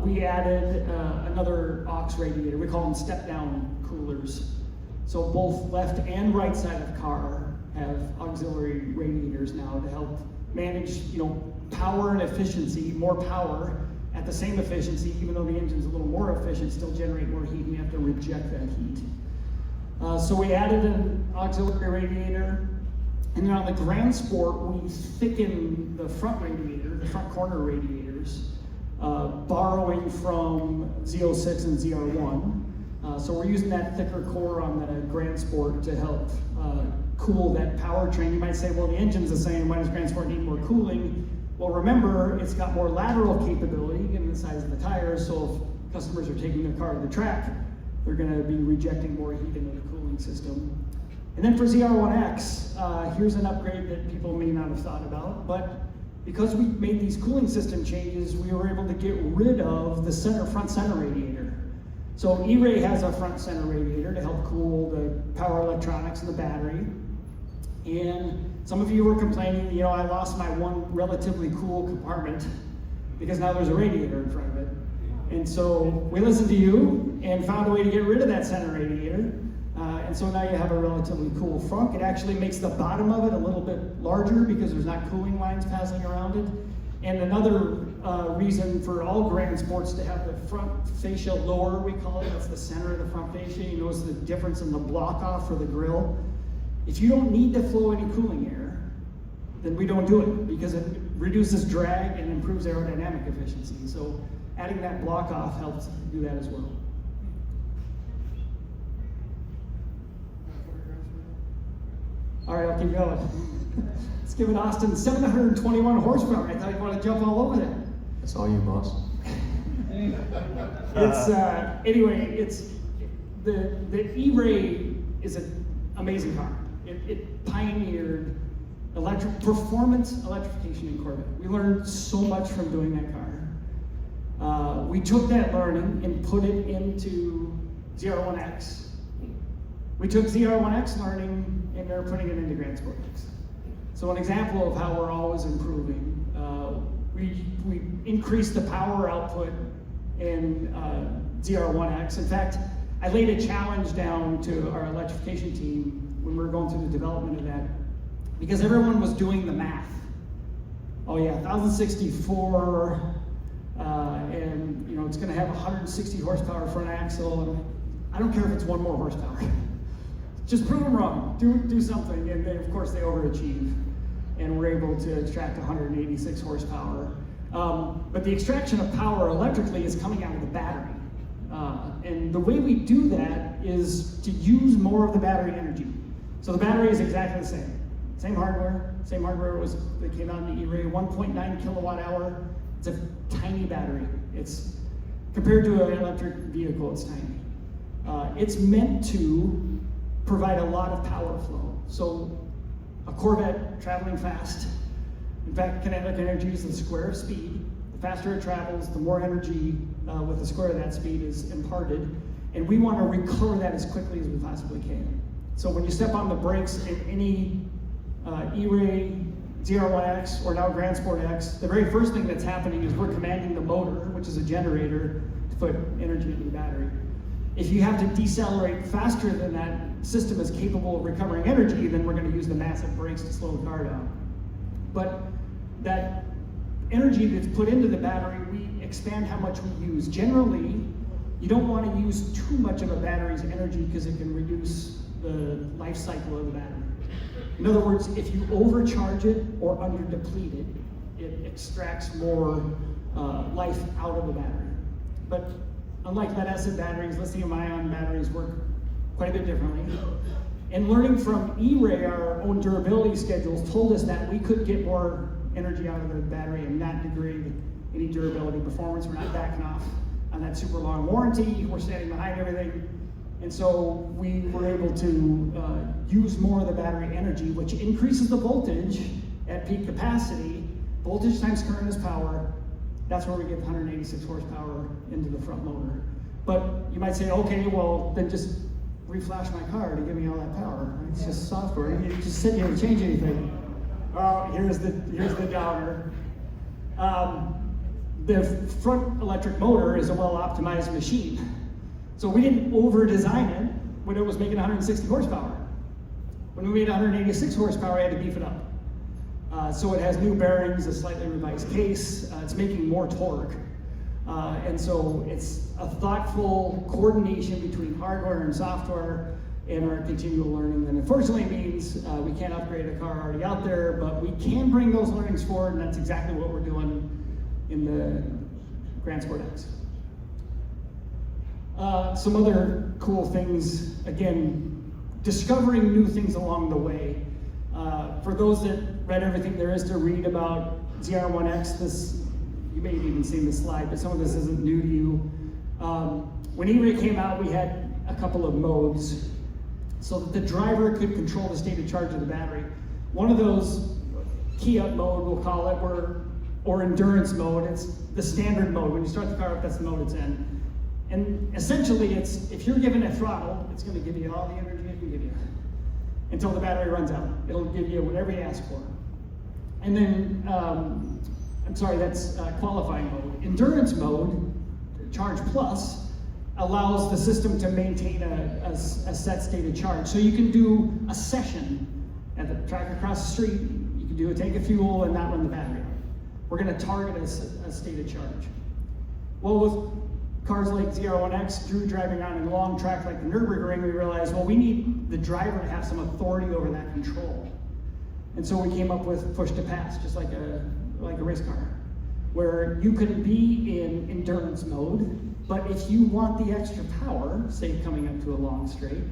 Speaker 1: we added another aux radiator. We call them step-down coolers. So both left and right side of the car have auxiliary radiators now to help manage, power and efficiency, more power at the same efficiency, even though the engine's a little more efficient, still generate more heat, and you have to reject that heat. So we added an auxiliary radiator, and then on the Grand Sport, we thickened the front radiator, the front corner radiators, borrowing from Z06 and ZR1. So we're using that thicker core on the Grand Sport to help cool that powertrain. You might say, well, the engine's the same, why does Grand Sport need more cooling? Well, remember, it's got more lateral capability given the size of the tires, so if customers are taking their car to the track, they're going to be rejecting more heat into the cooling system. And then for ZR1X, here's an upgrade that people may not have thought about, but because we made these cooling system changes, we were able to get rid of the front center radiator. So E-Ray has a front center radiator to help cool the power electronics and the battery. And some of you were complaining, I lost my one relatively cool compartment because now there's a radiator in front of it. And so we listened to you and found a way to get rid of that center radiator. And so now you have a relatively cool frunk. It actually makes the bottom of it a little bit larger because there's not cooling lines passing around it. And another reason for all Grand Sports to have the front fascia lower, we call it, that's the center of the front fascia. You notice the difference in the block off for the grille. If you don't need to flow any cooling air, then we don't do it because it reduces drag and improves aerodynamic efficiency. So adding that block off helps do that as well. All right, I'll keep going. Let's give it Austin 721 horsepower. I thought you'd want to jump all over that.
Speaker 2: That's all you, boss.
Speaker 1: It's the E-Ray is an amazing car. It pioneered performance electrification in Corvette. We learned so much from doing that car. We took that learning and put it into ZR1X. We took ZR1X learning and they're putting it into Grand Sport X. So an example of how we're always improving, we increased the power output in ZR1X. In fact, I laid a challenge down to our electrification team when we were going through the development of that, because everyone was doing the math. Oh yeah, 1064, and you know it's going to have 160 horsepower front axle. And I don't care if it's 1 more horsepower. Just prove them wrong. Do something, and of course they overachieve, and we're able to extract 186 horsepower. But the extraction of power electrically is coming out of the battery, and the way we do that is to use more of the battery energy. So the battery is exactly the same. Same hardware that came out in the E-Ray, 1.9 kilowatt hour. It's a tiny battery. It's compared to an electric vehicle, it's tiny. It's meant to provide a lot of power flow. So a Corvette traveling fast, in fact, kinetic energy is the square of speed. The faster it travels, the more energy with the square of that speed is imparted. And we want to recover that as quickly as we possibly can. So when you step on the brakes in any E-Ray, ZR1X, or now Grand Sport X, the very first thing that's happening is we're commanding the motor, which is a generator, to put energy into the battery. If you have to decelerate faster than that system is capable of recovering energy, then we're going to use the massive brakes to slow the car down. But that energy that's put into the battery, we expand how much we use. Generally, you don't want to use too much of a battery's energy because it can reduce the life cycle of the battery. In other words, if you overcharge it or under-deplete it, it extracts more life out of the battery. But unlike lead-acid batteries, lithium-ion batteries work quite a bit differently. And learning from E-Ray, our own durability schedules told us that we could get more energy out of the battery and not degrade any durability performance. We're not backing off on that super long warranty. We're standing behind everything. And so we were able to use more of the battery energy, which increases the voltage at peak capacity. Voltage times current is power. That's where we get 186 horsepower into the front motor. But you might say, okay, well, then just reflash my car to give me all that power. It's just software. You just sit here and change anything. Oh, here's the downer. The front electric motor is a well-optimized machine. So we didn't over-design it when it was making 160 horsepower. When we made 186 horsepower, I had to beef it up. So it has new bearings, a slightly revised case. It's making more torque. And so it's a thoughtful coordination between hardware and software and our continual learning. And unfortunately means we can't upgrade a car already out there, but we can bring those learnings forward, and that's exactly what we're doing in the Grand Sport X. Some other cool things, again, discovering new things along the way. For those that read everything there is to read about ZR1X, you may have even seen this slide, but some of this isn't new to you. When E-Ray came out, we had a couple of modes so that the driver could control the state of charge of the battery. One of those, key up mode, we'll call it, or endurance mode. It's the standard mode. When you start the car up, that's the mode it's in. And essentially, it's if you're given a throttle, it's going to give you all the energy it can give you until the battery runs out. It'll give you whatever you ask for. And then, that's qualifying mode. Endurance mode, Charge Plus, allows the system to maintain a set state of charge. So you can do a session at the track across the street. You can do a tank of fuel and not run the battery out. We're going to target a state of charge. Well, with cars like ZR1X, Drew driving on a long track like the Nürburgring, we realized, well, we need the driver to have some authority over that control. And so we came up with push to pass, just like a race car, where you can be in endurance mode, but if you want the extra power, say coming up to a long straight,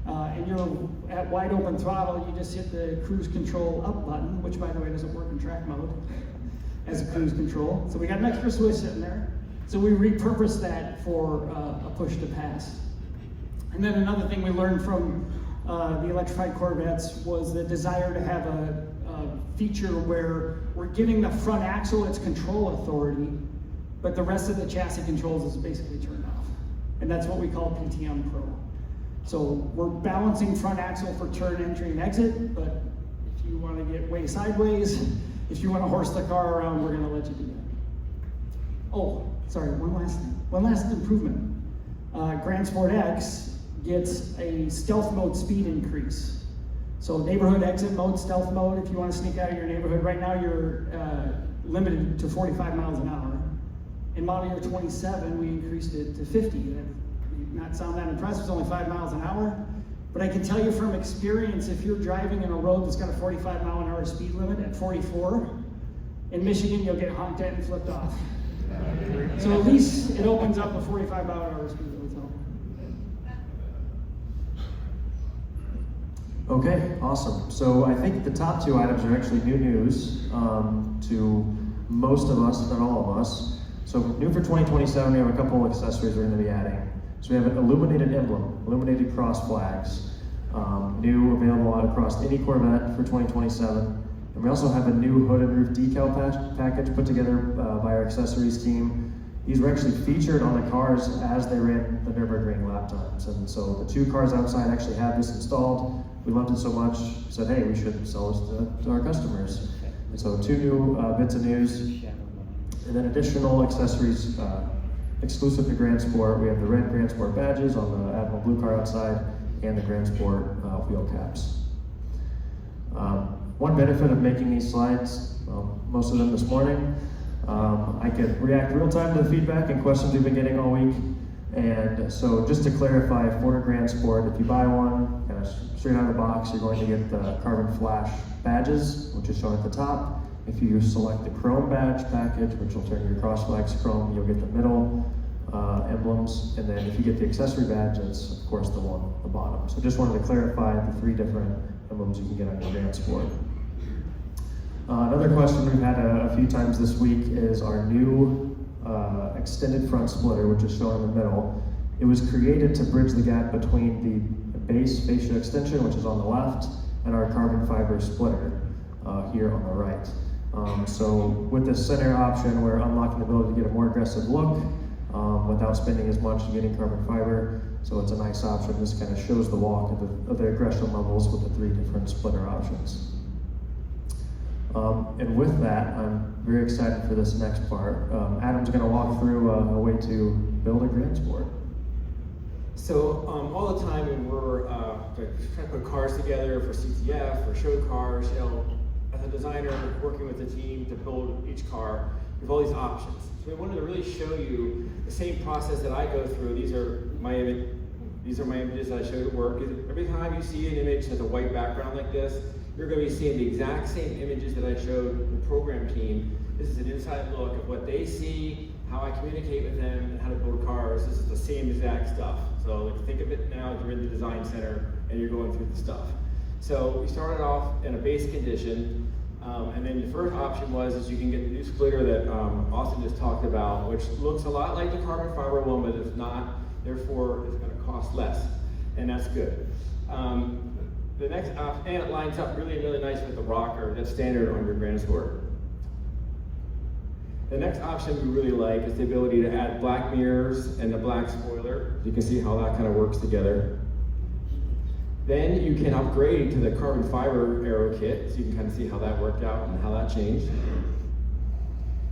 Speaker 1: and you're at wide open throttle, you just hit the cruise control up button, which by the way doesn't work in track mode as a cruise control. So we got an extra switch sitting there. So we repurposed that for a push to pass. And then another thing we learned from the electrified Corvettes was the desire to have a feature where we're giving the front axle its control authority, but the rest of the chassis controls is basically turned off. And that's what we call PTM Pro. So we're balancing front axle for turn, entry, and exit, but if you want to get way sideways, if you want to horse the car around, we're going to let you do that. Oh, sorry, one last improvement. Grand Sport X gets a stealth mode speed increase. So neighborhood exit mode, stealth mode, if you want to sneak out of your neighborhood. Right now you're limited to 45 miles an hour. In model year 27, we increased it to 50. That may not sound that impressive, it's only 5 miles an hour. But I can tell you from experience, if you're driving in a road that's got a 45 mile an hour speed limit at 44, in Michigan you'll get honked at and flipped off. So at least it opens up a 45 mile an hour speed limit.
Speaker 2: Okay, awesome. So I think the top two items are actually new news to most of us, if not all of us. So new for 2027, we have a couple of accessories we're going to be adding. So we have an illuminated emblem, illuminated cross flags, new available across any Corvette for 2027. And we also have a new hood and roof decal package put together by our accessories team. These were actually featured on the cars as they ran the Nürburgring lap times. And so the two cars outside actually had this installed. We loved it so much, said, hey, we should sell this to our customers. And so two new bits of news. And then additional accessories exclusive to Grand Sport. We have the red Grand Sport badges on the Admiral Blue car outside and the Grand Sport wheel caps. One benefit of making these slides, well, most of them this morning, I could react real time to the feedback and questions we've been getting all week. And so just to clarify, for Grand Sport, if you buy one, kind of straight out of the box, you're going to get the carbon flash badges, which is shown at the top. If you select the chrome badge package, which will turn your cross flags chrome, you'll get the middle emblems. And then if you get the accessory badge, it's of course the one at the bottom. So just wanted to clarify the three different emblems you can get on your Grand Sport. Another question we've had a few times this week is our new extended front splitter, which is shown in the middle. It was created to bridge the gap between the base fascia extension, which is on the left, and our carbon fiber splitter here on the right. So with this center option, we're unlocking the ability to get a more aggressive look without spending as much getting carbon fiber. So it's a nice option. This kind of shows the walk of the aggression levels with the three different splitter options. And with that, I'm very excited for this next part. Adam's going to walk through a way to build a Grand Sport.
Speaker 3: So all the time when we're trying to put cars together for CTF or show cars, you know, as a designer working with the team to build each car, we have all these options. So we wanted to really show you the same process that I go through. These are my images that I show at work. Every time you see an image that has a white background like this, you're going to be seeing the exact same images that I showed the program team. This is an inside look of what they see, how I communicate with them, and how to build cars. This is the same exact stuff. So like, think of it now, you're in the design center and you're going through the stuff. So we started off in a base condition, and then the first option is you can get the new splitter that Austin just talked about, which looks a lot like the carbon fiber one, but it's not. Therefore, it's going to cost less, and that's good. The next option, and it lines up really, really nice with the rocker that's standard on your Grand Sport. The next option we really like is the ability to add black mirrors and the black spoiler. You can see how that kind of works together. Then you can upgrade to the carbon fiber aero kit, so you can kind of see how that worked out and how that changed.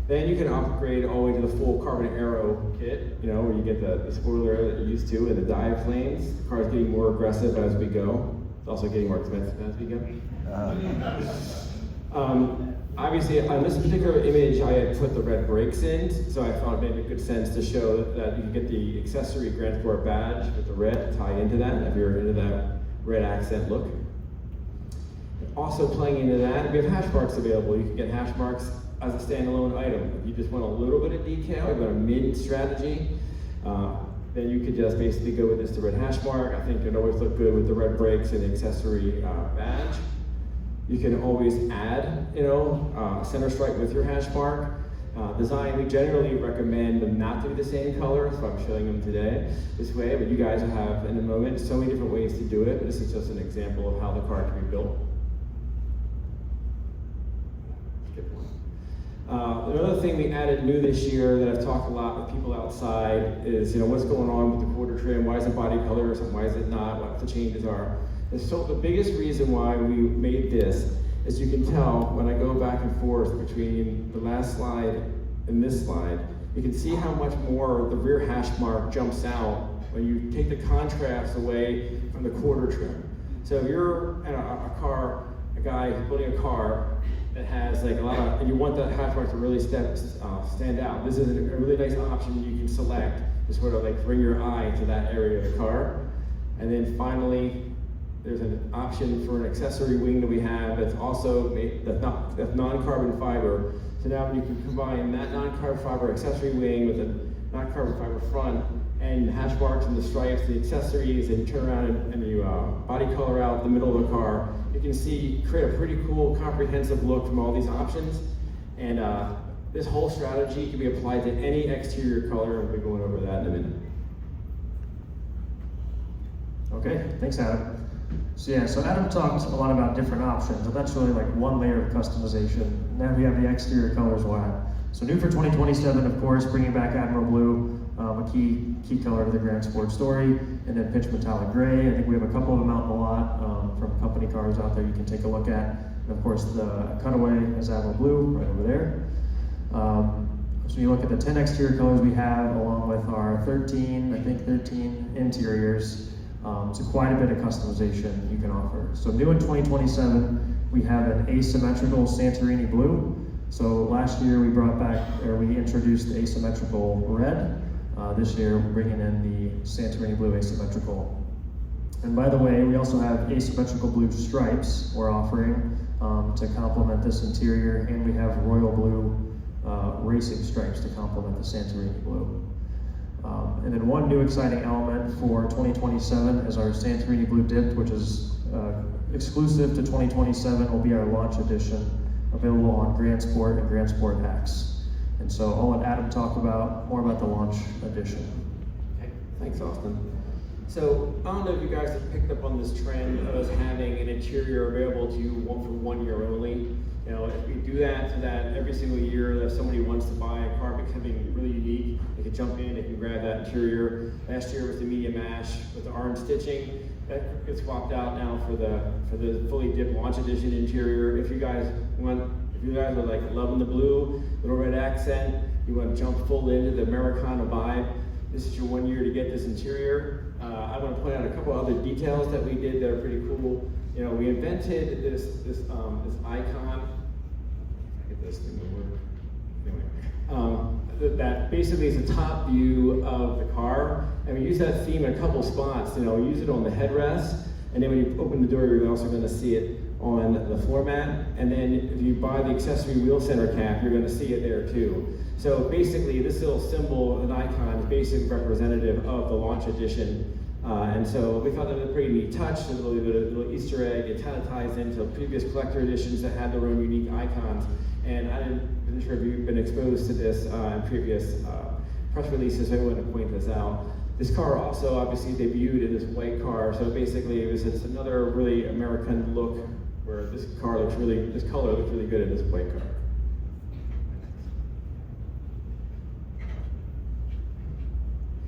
Speaker 3: Then you can upgrade all the way to the full carbon aero kit, you know, where you get the spoiler that you're used to and the diaphragms. The car's getting more aggressive as we go. It's also getting more expensive as we go. Obviously, on this particular image, I had put the red brakes in, so I thought it made good sense to show that you can get the accessory Grand Sport badge with the red tied into that, if you're into that red accent look. Also playing into that, we have hash marks available. You can get hash marks as a standalone item. If you just want a little bit of detail, you want a mid strategy, then you could just basically go with the red hash mark. I think it always look good with the red brakes and the accessory badge. You can always add, center stripe with your hash mark. Design, we generally recommend them not to be the same color, so I'm showing them today this way, but you guys will have, in a moment, so many different ways to do it, but this is just an example of how the car can be built. Skip one. Another thing we added new this year that I've talked a lot with people outside is, what's going on with the quarter trim? Why is it body color or something? Why is it not? What the changes are? And so the biggest reason why we made this as you can tell, when I go back and forth between the last slide and this slide, you can see how much more the rear hash mark jumps out when you take the contrast away from the quarter trim. So if you're in a guy building a car that has like a lot of, and you want that hash mark to really stand out, this is a really nice option you can select to sort of like bring your eye to that area of the car. And then finally, there's an option for an accessory wing that we have that's also that's non-carbon fiber. So now you can combine that non-carbon fiber accessory wing with a non-carbon fiber front and hash marks and the stripes, the accessories, and you turn around and you body color out the middle of the car. You can see, create a pretty cool, comprehensive look from all these options. And this whole strategy can be applied to any exterior color, and we'll be going over that in a minute.
Speaker 2: Okay, thanks Adam. So Adam talked a lot about different options, and that's really like one layer of customization. Now we have the exterior colors we'll have. So new for 2027, of course, bringing back Admiral Blue, a key color to the Grand Sport story, and then pitch metallic gray. I think we have a couple of them out in the lot from company cars out there you can take a look at. And of course, the cutaway is Admiral Blue right over there. So you look at the 10 exterior colors we have, along with our 13 interiors. So quite a bit of customization you can offer. So new in 2027, we have an asymmetrical Santorini blue. So last year we we introduced the asymmetrical red. This year we're bringing in the Santorini blue asymmetrical. And by the way, we also have asymmetrical blue stripes we're offering to complement this interior, and we have royal blue racing stripes to complement the Santorini blue. And then one new exciting element for 2027 is our Santorini Blue Dipped, which is exclusive to 2027, will be our launch edition, available on Grand Sport and Grand Sport X. And so I'll let Adam talk more about the launch edition.
Speaker 3: Okay, thanks Austin. So I don't know if you guys have picked up on this trend of us having an interior available to you for 1 year only. You know, if we do that so that every single year that if somebody wants to buy a car becoming really unique, they can jump in, they can grab that interior. Last year was the medium ash with the orange stitching. That gets swapped out now for the fully dipped launch edition interior. If you guys are like loving the blue, little red accent, you want to jump full into the Americana vibe, this is your 1 year to get this interior. I want to point out a couple other details that we did that are pretty cool. You know, we invented this icon. Get this thing to work. Anyway, that basically is the top view of the car, and we use that theme in a couple spots. You know, we use it on the headrest, and then when you open the door, you're also going to see it on the floor mat. And then if you buy the accessory wheel center cap, you're going to see it there too. So basically, this little symbol, an icon, is basically representative of the launch edition. And so we thought that was a pretty neat touch, a little Easter egg. It kind of ties into previous collector editions that had their own unique icons. And I'm not sure if you've been exposed to this in previous press releases, so I want to point this out. This car also obviously debuted in this white car, so basically it's another really American look where this color looks really good in this white car.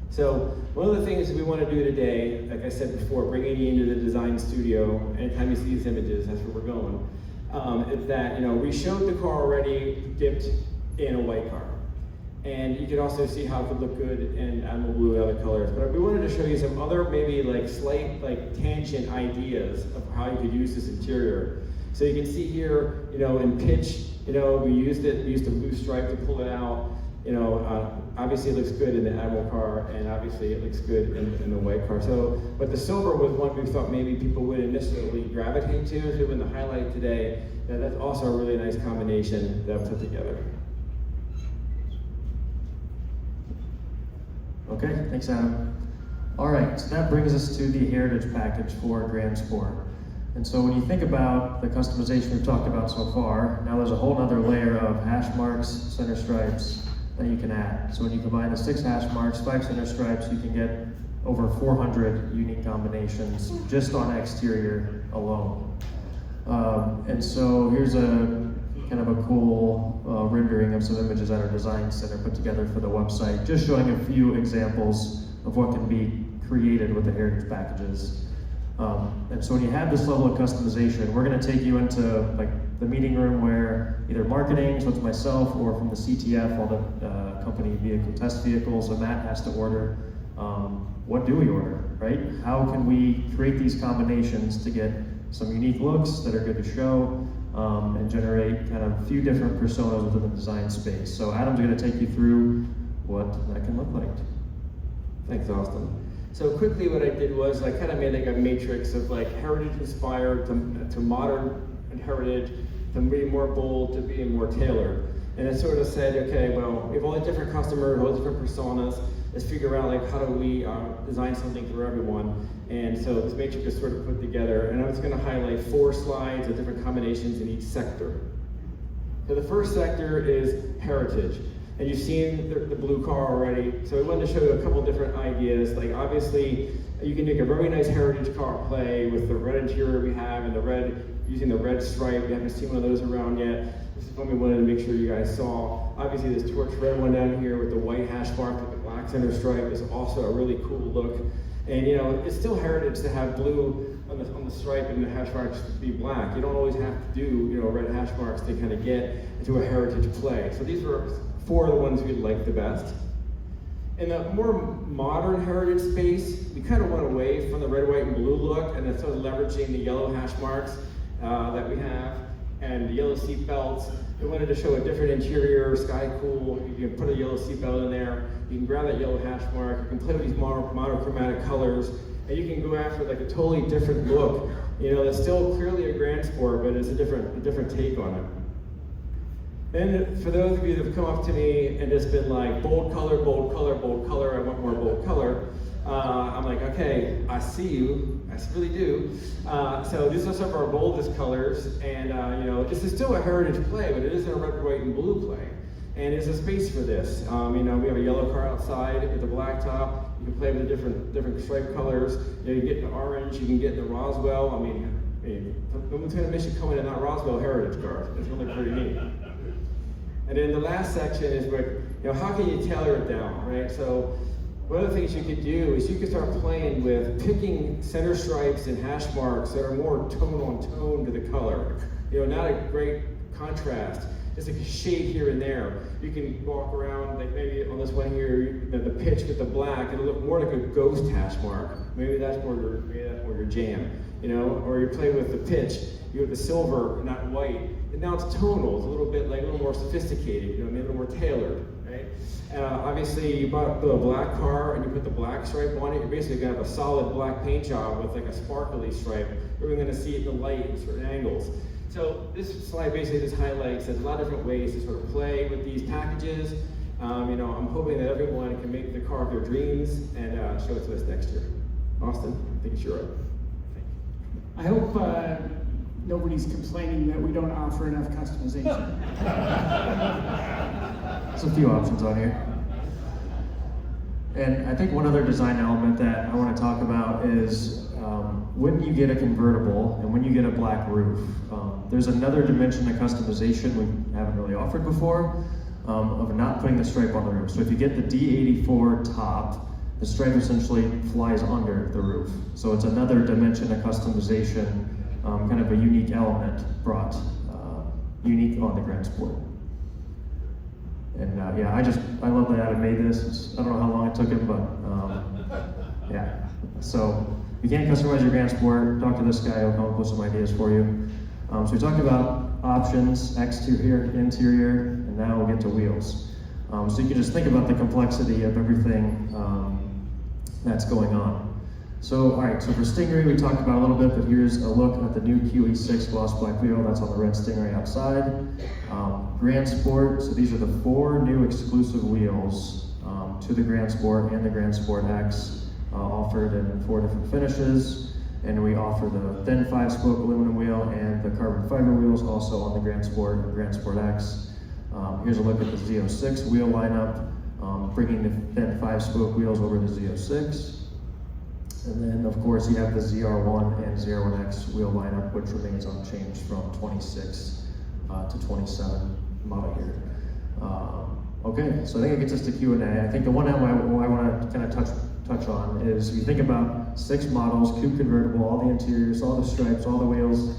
Speaker 3: So one of the things that we want to do today, like I said before, bringing you into the design studio, anytime you see these images, that's where we're going, is that, you know, we showed the car already dipped in a white car. And you can also see how it could look good in Admiral Blue and other colors. But we wanted to show you some other maybe like slight tangent ideas of how you could use this interior. So you can see here, you know, in pitch, you know, we used the blue stripe to pull it out. You know, obviously it looks good in the Admiral car, and obviously it looks good in the white car. So, but the silver was one we thought maybe people wouldn't necessarily gravitate to. So in the highlight today, that's also a really nice combination that I put together.
Speaker 2: Okay, thanks Adam. All right, so that brings us to the heritage package for Grand Sport. And so when you think about the customization we've talked about so far, now there's a whole other layer of hash marks, center stripes that you can add. So when you combine the 6 hash marks, 5 center stripes, you can get over 400 unique combinations just on exterior alone. And so here's a kind of a cool rendering of some images that our design center put together for the website, just showing a few examples of what can be created with the heritage packages. And so when you have this level of customization, we're going to take you into like the meeting room where either marketing, so it's myself, or from the CTF, all the company vehicle test vehicles, and Matt has to order. What do we order, right? How can we create these combinations to get some unique looks that are good to show, and generate kind of a few different personas within the design space. So Adam's going to take you through what that can look like.
Speaker 3: Thanks, Austin. So quickly what I did was I kind of made like a matrix of like heritage inspired to modern and heritage, to being more bold, to being more tailored. And I sort of said, okay, well, we have all the different customers, all the different personas. Let's figure out like how do we design something for everyone. And so this matrix is sort of put together. And I was going to highlight 4 slides of different combinations in each sector. So the first sector is heritage. And you've seen the blue car already. So we wanted to show you a couple different ideas. Like obviously, you can make a very nice heritage car play with the red interior we have and the red, using the red stripe. We haven't seen one of those around yet. This is one we wanted to make sure you guys saw. Obviously, this torch red one down here with the white hash mark with the black center stripe is also a really cool look. And you know, it's still heritage to have blue on the stripe and the hash marks to be black. You don't always have to do red hash marks to kind of get into a heritage play. So these were 4 of the ones we liked the best. In the more modern heritage space, we kind of went away from the red, white, and blue look and instead of leveraging the yellow hash marks that we have and the yellow seat belts. We wanted to show a different interior, sky cool. You can put a yellow seat belt in there. You can grab that yellow hash mark. You can play with these monochromatic colors, and you can go after like a totally different look. You know, it's still clearly a Grand Sport, but it's a different take on it. And for those of you that have come up to me and just been like, bold color, bold color, bold color, I want more bold color, I'm like, okay, I see you, I really do. So these are some of our boldest colors, and this is still a heritage play, but it isn't a red, white, and blue play. And there's a space for this. We have a yellow car outside with a black top. You can play with the different stripe colors. You get the orange, you can get the Roswell. I mean, no one's gonna miss you coming in that Roswell heritage car. It's really pretty neat. And then the last section is where, how can you tailor it down, right? So one of the things you could do is you could start playing with picking center stripes and hash marks that are more tone on tone to the color. Not a great contrast, just like a shade here and there. You can walk around, like maybe on this one here, the pitch with the black, it'll look more like a ghost hash mark. Maybe that's more your jam, or you play with the pitch, you have the silver, not white. And now it's tonal, it's a little more sophisticated, maybe a little more tailored, right? Obviously, you bought a black car and you put the black stripe on it, you're basically gonna have a solid black paint job with like a sparkly stripe. We're gonna see it in the light in certain angles. So this slide basically just highlights there's a lot of different ways to sort of play with these packages. I'm hoping that everyone can make the car of their dreams and show it to us next year. Austin, I think it's your right.
Speaker 1: I hope nobody's complaining that we don't offer enough customization.
Speaker 2: There's a few options on here. And I think one other design element that I want to talk about is when you get a convertible and when you get a black roof, there's another dimension of customization we haven't really offered before of not putting the stripe on the roof. So if you get the D84 top, the stripe essentially flies under the roof. So it's another dimension of customization, kind of a unique element brought unique on the Grand Sport. And I love that Adam made this. I don't know how long it took him, but yeah. So if you can't customize your Grand Sport, talk to this guy, he'll come up with some ideas for you. So we talked about options, exterior, interior, and now we'll get to wheels. So you can just think about the complexity of everything that's going on. So, all right, so for Stingray, we talked about a little bit, but here's a look at the new QE6 gloss black wheel. That's on the red Stingray outside. Grand Sport, so these are the 4 new exclusive wheels to the Grand Sport and the Grand Sport X, offered in 4 different finishes. And we offer the thin 5-spoke aluminum wheel and the carbon fiber wheels also on the Grand Sport and Grand Sport X. Here's a look at the Z06 wheel lineup, bringing the thin 5-spoke wheels over the Z06. And then, of course, you have the ZR1 and ZR1X wheel lineup, which remains unchanged from 26 to 27 model year. Okay, so I think it gets us to Q&A. I think the one I want to kind of touch on is you think about 6 models, coupe convertible, all the interiors, all the stripes, all the wheels,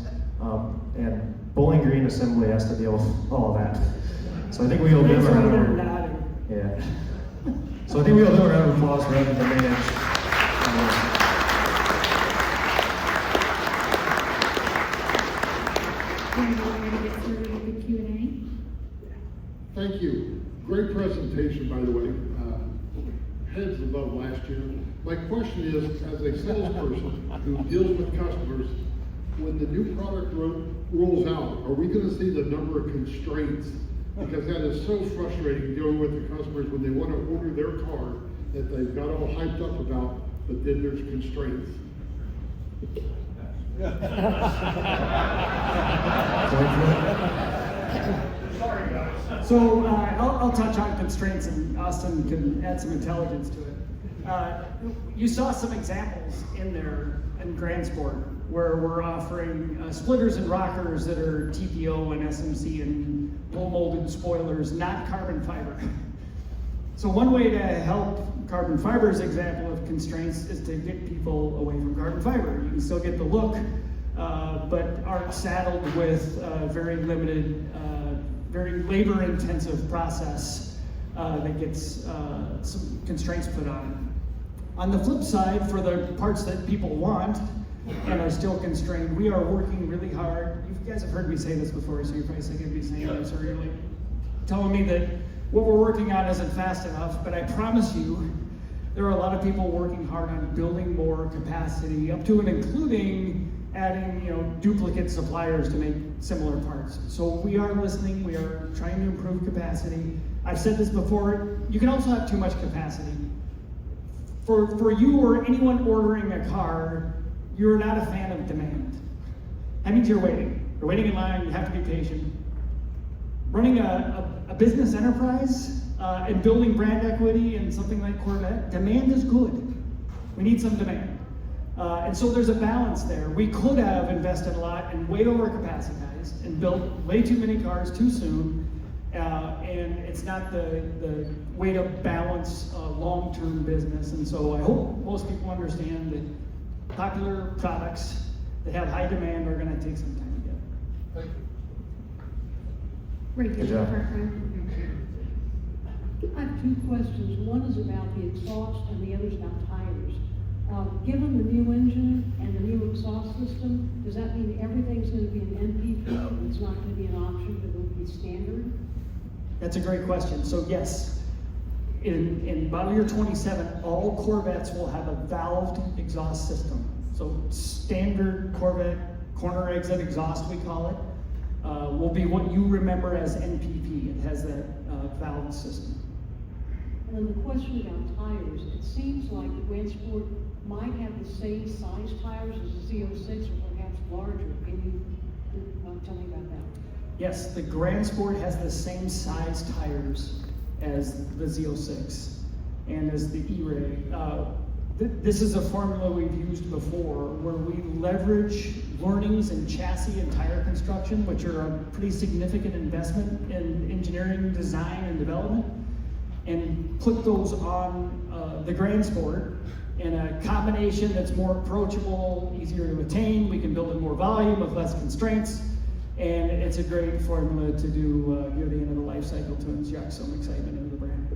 Speaker 2: And Bowling Green Assembly has to deal with all of that. So I think we owe them a
Speaker 1: They're
Speaker 2: round of
Speaker 1: nodding.
Speaker 2: yeah. So I think we owe them a round of applause for having to manage.
Speaker 4: We're ready to get started with the Q&A.
Speaker 5: Thank you. Great presentation, by the way. Heads above last year. My question is, as a salesperson who deals with customers, when the new product rolls out, are we going to see the number of constraints? Because that is so frustrating dealing with the customers when they want to order their car that they've got all hyped up about, but then there's constraints.
Speaker 1: So I'll touch on constraints, and Austin can add some intelligence to it. You saw some examples in there in Grand Sport where we're offering splitters and rockers that are TPO and SMC and blow molded spoilers, not carbon fiber. So one way to help carbon fiber's example of constraints is to get people away from carbon fiber. You can still get the look, but aren't saddled with very limited, very labor-intensive process that gets some constraints put on it. On the flip side, for the parts that people want and are still constrained, we are working really hard. You guys have heard me say this before, so you're probably sick of me saying this, or you're like telling me that what we're working on isn't fast enough, but I promise you, there are a lot of people working hard on building more capacity, up to and including adding, duplicate suppliers to make similar parts. So we are listening, we are trying to improve capacity. I've said this before, you can also have too much capacity. For you or anyone ordering a car, you're not a fan of demand. That means you're waiting. You're waiting in line, you have to be patient. Running a business enterprise and building brand equity in something like Corvette, demand is good. We need some demand. And so there's a balance there. We could have invested a lot and way over capacitized and built way too many cars too soon. And it's not the way to balance long-term business. And so I hope most people understand that popular products that have high demand are going to take some time to get.
Speaker 5: Thank you.
Speaker 4: Right,
Speaker 2: Good job.
Speaker 6: I have two questions. One is about the exhaust and the other is about tires. Given the new engine and the new exhaust system, does that mean everything's going to be an NPP and it's not going to be an option, but it will be standard?
Speaker 1: That's a great question. So yes, in model year 27, all Corvettes will have a valved exhaust system. So standard Corvette corner exit exhaust, we call it, will be what you remember as NPP. It has that valved system.
Speaker 6: And then the question about tires, it seems like the Grand Sport might have the same size tires as the Z06 or perhaps larger. Can you tell me about that?
Speaker 1: Yes, the Grand Sport has the same size tires as the Z06 and as the E-Ray. This is a formula we've used before where we leverage learnings in chassis and tire construction, which are a pretty significant investment in engineering, design, and development, and put those on the Grand Sport in a combination that's more approachable, easier to attain. We can build in more volume with less constraints, and it's a great formula to do near the end of the life cycle to inject some excitement into the brand.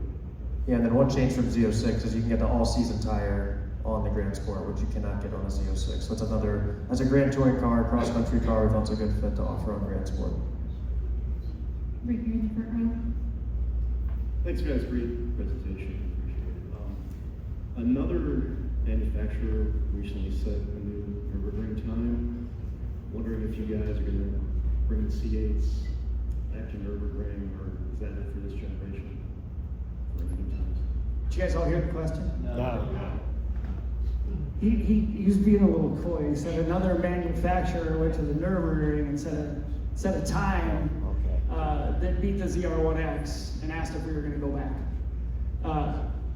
Speaker 2: Yeah, and then one change from Z06 is you can get the all-season tire on the Grand Sport, which you cannot get on a Z06. So it's another, as a Grand Touring car, cross-country car, we thought it's a good fit to offer on Grand Sport.
Speaker 4: Right here in the front row.
Speaker 7: Thanks, guys. Great presentation. Appreciate it. Another manufacturer recently set a new Nürburgring time. Wondering if you guys are going to bring the C8s back to Nürburgring, or is that it for this generation? For the new times?
Speaker 1: Did you guys all hear the question?
Speaker 7: No.
Speaker 1: He was being a little coy. He said another manufacturer went to the Nürburgring and set a time that beat the ZR1X and asked if we were going to go back.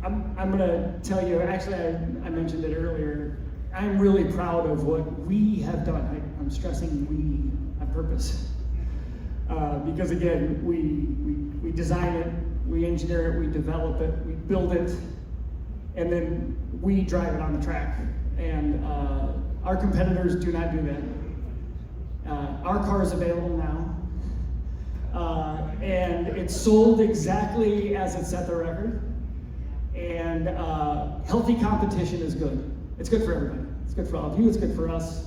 Speaker 1: I'm going to tell you, actually I mentioned it earlier, I'm really proud of what we have done. I'm stressing we on purpose. Because again, we design it, we engineer it, we develop it, we build it, and then we drive it on the track. And our competitors do not do that. Our car is available now. And it's sold exactly as it set the record. And healthy competition is good. It's good for everybody. It's good for all of you, it's good for us.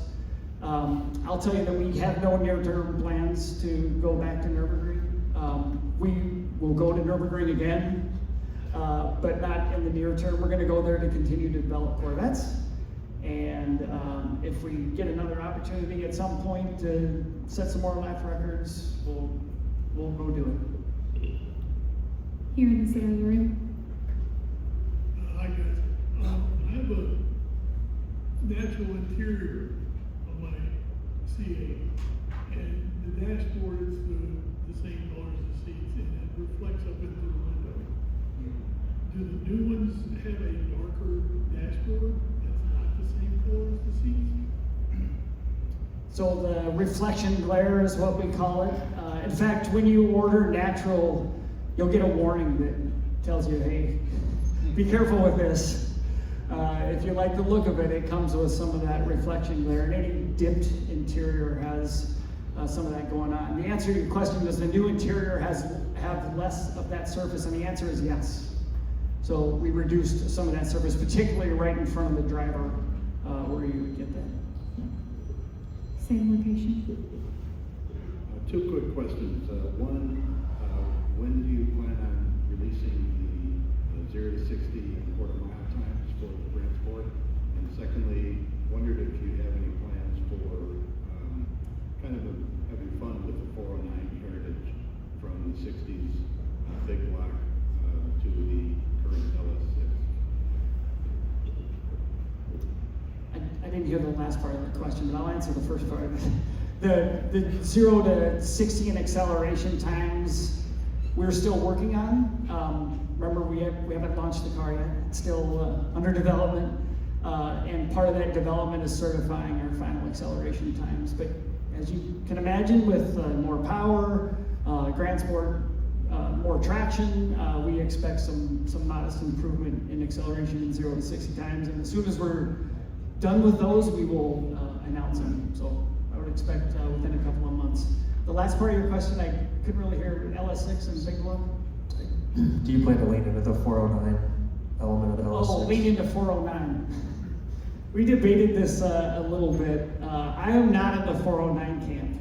Speaker 1: I'll tell you that we have no near-term plans to go back to Nürburgring. We will go to Nürburgring again, but not in the near term. We're gonna go there to continue to develop Corvettes. And if we get another opportunity at some point to set some more lap records, we'll go do it.
Speaker 4: Here in the center of the room.
Speaker 8: Hi guys, I have a natural interior of my C8, and the dashboard is the same color as the seats, and it reflects up into the window. Do the new ones have a darker dashboard that's not the same color as the seats?
Speaker 1: So the reflection glare is what we call it. In fact, when you order natural, you'll get a warning that tells you, hey, be careful with this. If you like the look of it, it comes with some of that reflection glare, and any dipped interior has some of that going on. The answer to your question, does the new interior have less of that surface? And the answer is yes. So we reduced some of that surface, particularly right in front of the driver, where you would get that.
Speaker 4: Same location.
Speaker 7: Two quick questions. One, when do you plan on releasing the 0 to 60 quarter-mile times for the transport? And secondly, wondered if you have any plans for kind of having fun with the 409 heritage from the 60s big block to the current LS6.
Speaker 1: I didn't hear the last part of the question, but I'll answer the first part of it. The 0 to 60 in acceleration times, we're still working on. Remember, we haven't launched the car yet. It's still under development. And part of that development is certifying our final acceleration times. But as you can imagine, with more power, Grand Sport, more traction, we expect some modest improvement in acceleration in 0 to 60 times. And as soon as we're done with those, we will announce them. So I would expect within a couple of months. The last part of your question, I couldn't really hear. LS6 and big block.
Speaker 2: Do you plan to lean into the 409 element of the LS6?
Speaker 1: Oh, lean into 409. We debated this a little bit. I am not in the 409 camp.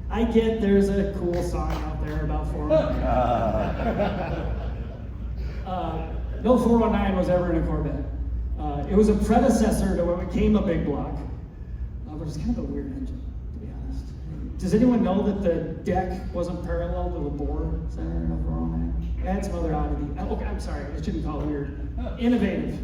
Speaker 1: I get there's a cool song out there about 409. No 409 was ever in a Corvette. It was a predecessor to what became a big block, but it's kind of a weird engine, to be honest. Does anyone know that the deck wasn't parallel to the bore center in a 409? It had some other oddity. Okay, I'm sorry, I shouldn't call it weird. Innovative.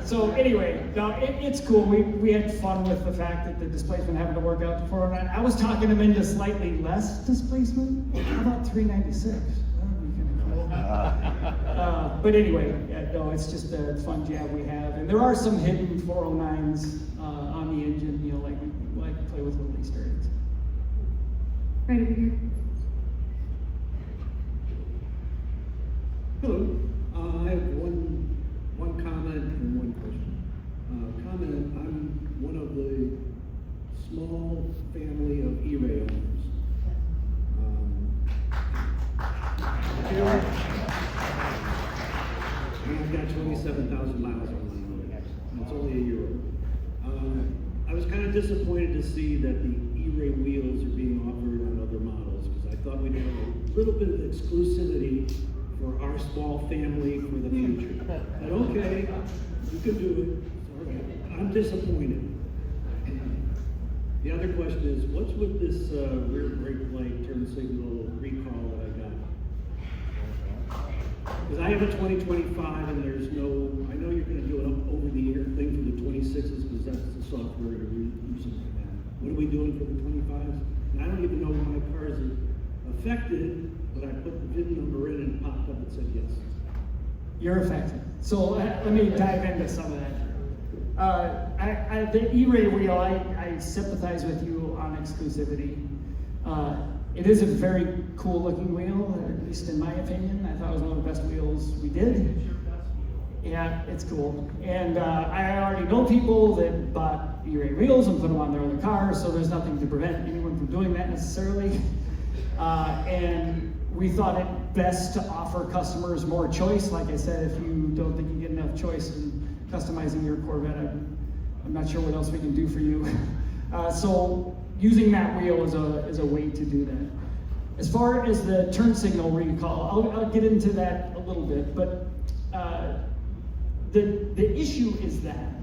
Speaker 1: So anyway, no, it's cool. We had fun with the fact that the displacement having to work out to 409. I was talking them into slightly less displacement. How about 396? That would be kind of cool. But anyway, no, it's just a fun jab we have. And there are some hidden 409s on the engine, you know, like we like to play with little Easter eggs.
Speaker 4: Right over here.
Speaker 9: Hello. I have one comment and one question. Comment, I'm one of the small family of E-Ray owners. I've got 27,000 miles on my own. It's only a year old. I was kind of disappointed to see that the E-Ray wheels are being offered on other models, because I thought we'd have a little bit of exclusivity for our small family for the future. But okay, you can do it. All right. I'm disappointed. The other question is, what's with this rear brake light turn signal recall that I got? Because I have a 2025 and there's no, I know you're going to do an over-the-air thing for the 26s because that's the software you're using right now. What are we doing for the 25s? And I don't even know when my cars are affected, but I put the VIN number in and it popped up and said yes.
Speaker 1: You're affected. So let me dive into some of that. The E-Ray wheel, I sympathize with you on exclusivity. It is a very cool looking wheel, at least in my opinion. I thought it was one of the best wheels we did. Yeah, it's cool. And I already know people that bought E-Ray wheels and put them on their other cars, so there's nothing to prevent anyone from doing that necessarily. And we thought it best to offer customers more choice. Like I said, if you don't think you get enough choice in customizing your Corvette, I'm not sure what else we can do for you. So using that wheel is a way to do that. As far as the turn signal recall, I'll get into that a little bit, but the issue is that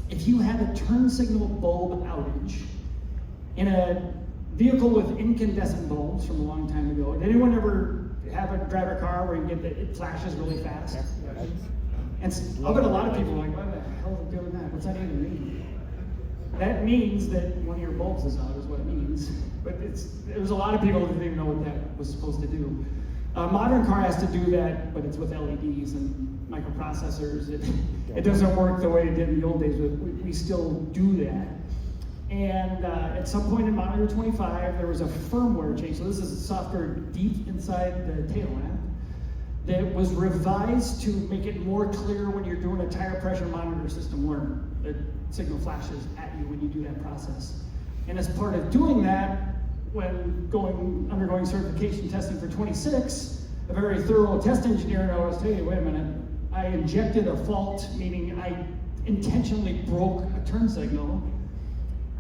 Speaker 1: if you have a turn signal bulb outage in a vehicle with incandescent bulbs from a long time ago, did anyone ever have a drive a car where you get it flashes really fast? And I'll bet a lot of people are like, why the hell is it doing that? What's that even mean? That means that one of your bulbs is out, is what it means. But there's a lot of people that didn't even know what that was supposed to do. A modern car has to do that, but it's with LEDs and microprocessors. It doesn't work the way it did in the old days, but we still do that. And at some point in model year 25, there was a firmware change. So this is software deep inside the tail lamp that was revised to make it more clear when you're doing a tire pressure monitor system where the signal flashes at you when you do that process. And as part of doing that, when undergoing certification testing for 26, a very thorough test engineer noticed, hey, wait a minute, I injected a fault, meaning I intentionally broke a turn signal,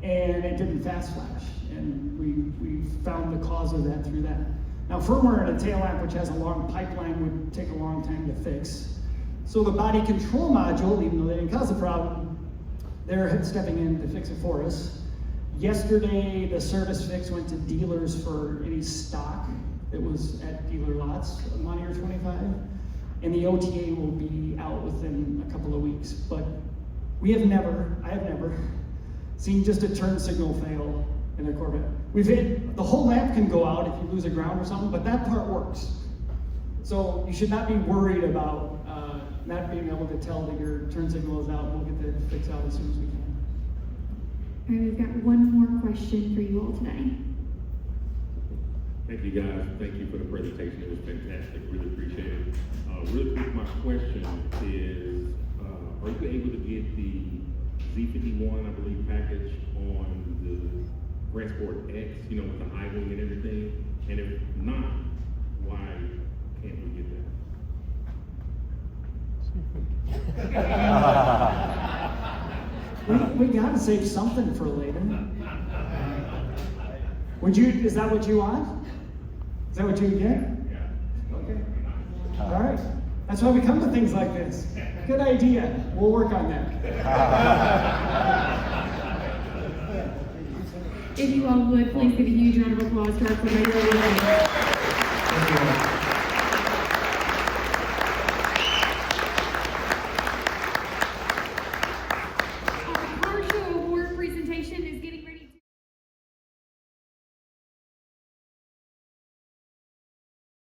Speaker 1: and it didn't fast flash. And we found the cause of that through that. Now, firmware in a tail lamp, which has a long pipeline, would take a long time to fix. So the body control module, even though they didn't cause the problem, they're stepping in to fix it for us. Yesterday, the service fix went to dealers for any stock that was at dealer lots on model year 25. And the OTA will be out within a couple of weeks. But I have never seen just a turn signal fail in a Corvette. The whole lamp can go out if you lose a ground or something, but that part works. So you should not be worried about not being able to tell that your turn signal is out. We'll get the fix out as soon as we can.
Speaker 4: All right, we've got one more question for you all today.
Speaker 10: Thank you guys. Thank you for the presentation. It was fantastic. Really appreciate it. Really quick, my question is, are you able to get the Z51, I believe, package on the Grand Sport X, with the high wing and everything? And if not, why can't we get that?
Speaker 1: We gotta save something for later. Is that what you want? Is that what you get? Yeah. Okay. All right. That's why we come to things like this. Good idea. We'll work on that.
Speaker 4: If you all would, please give a huge round of applause to our Corvette.
Speaker 2: Thank you.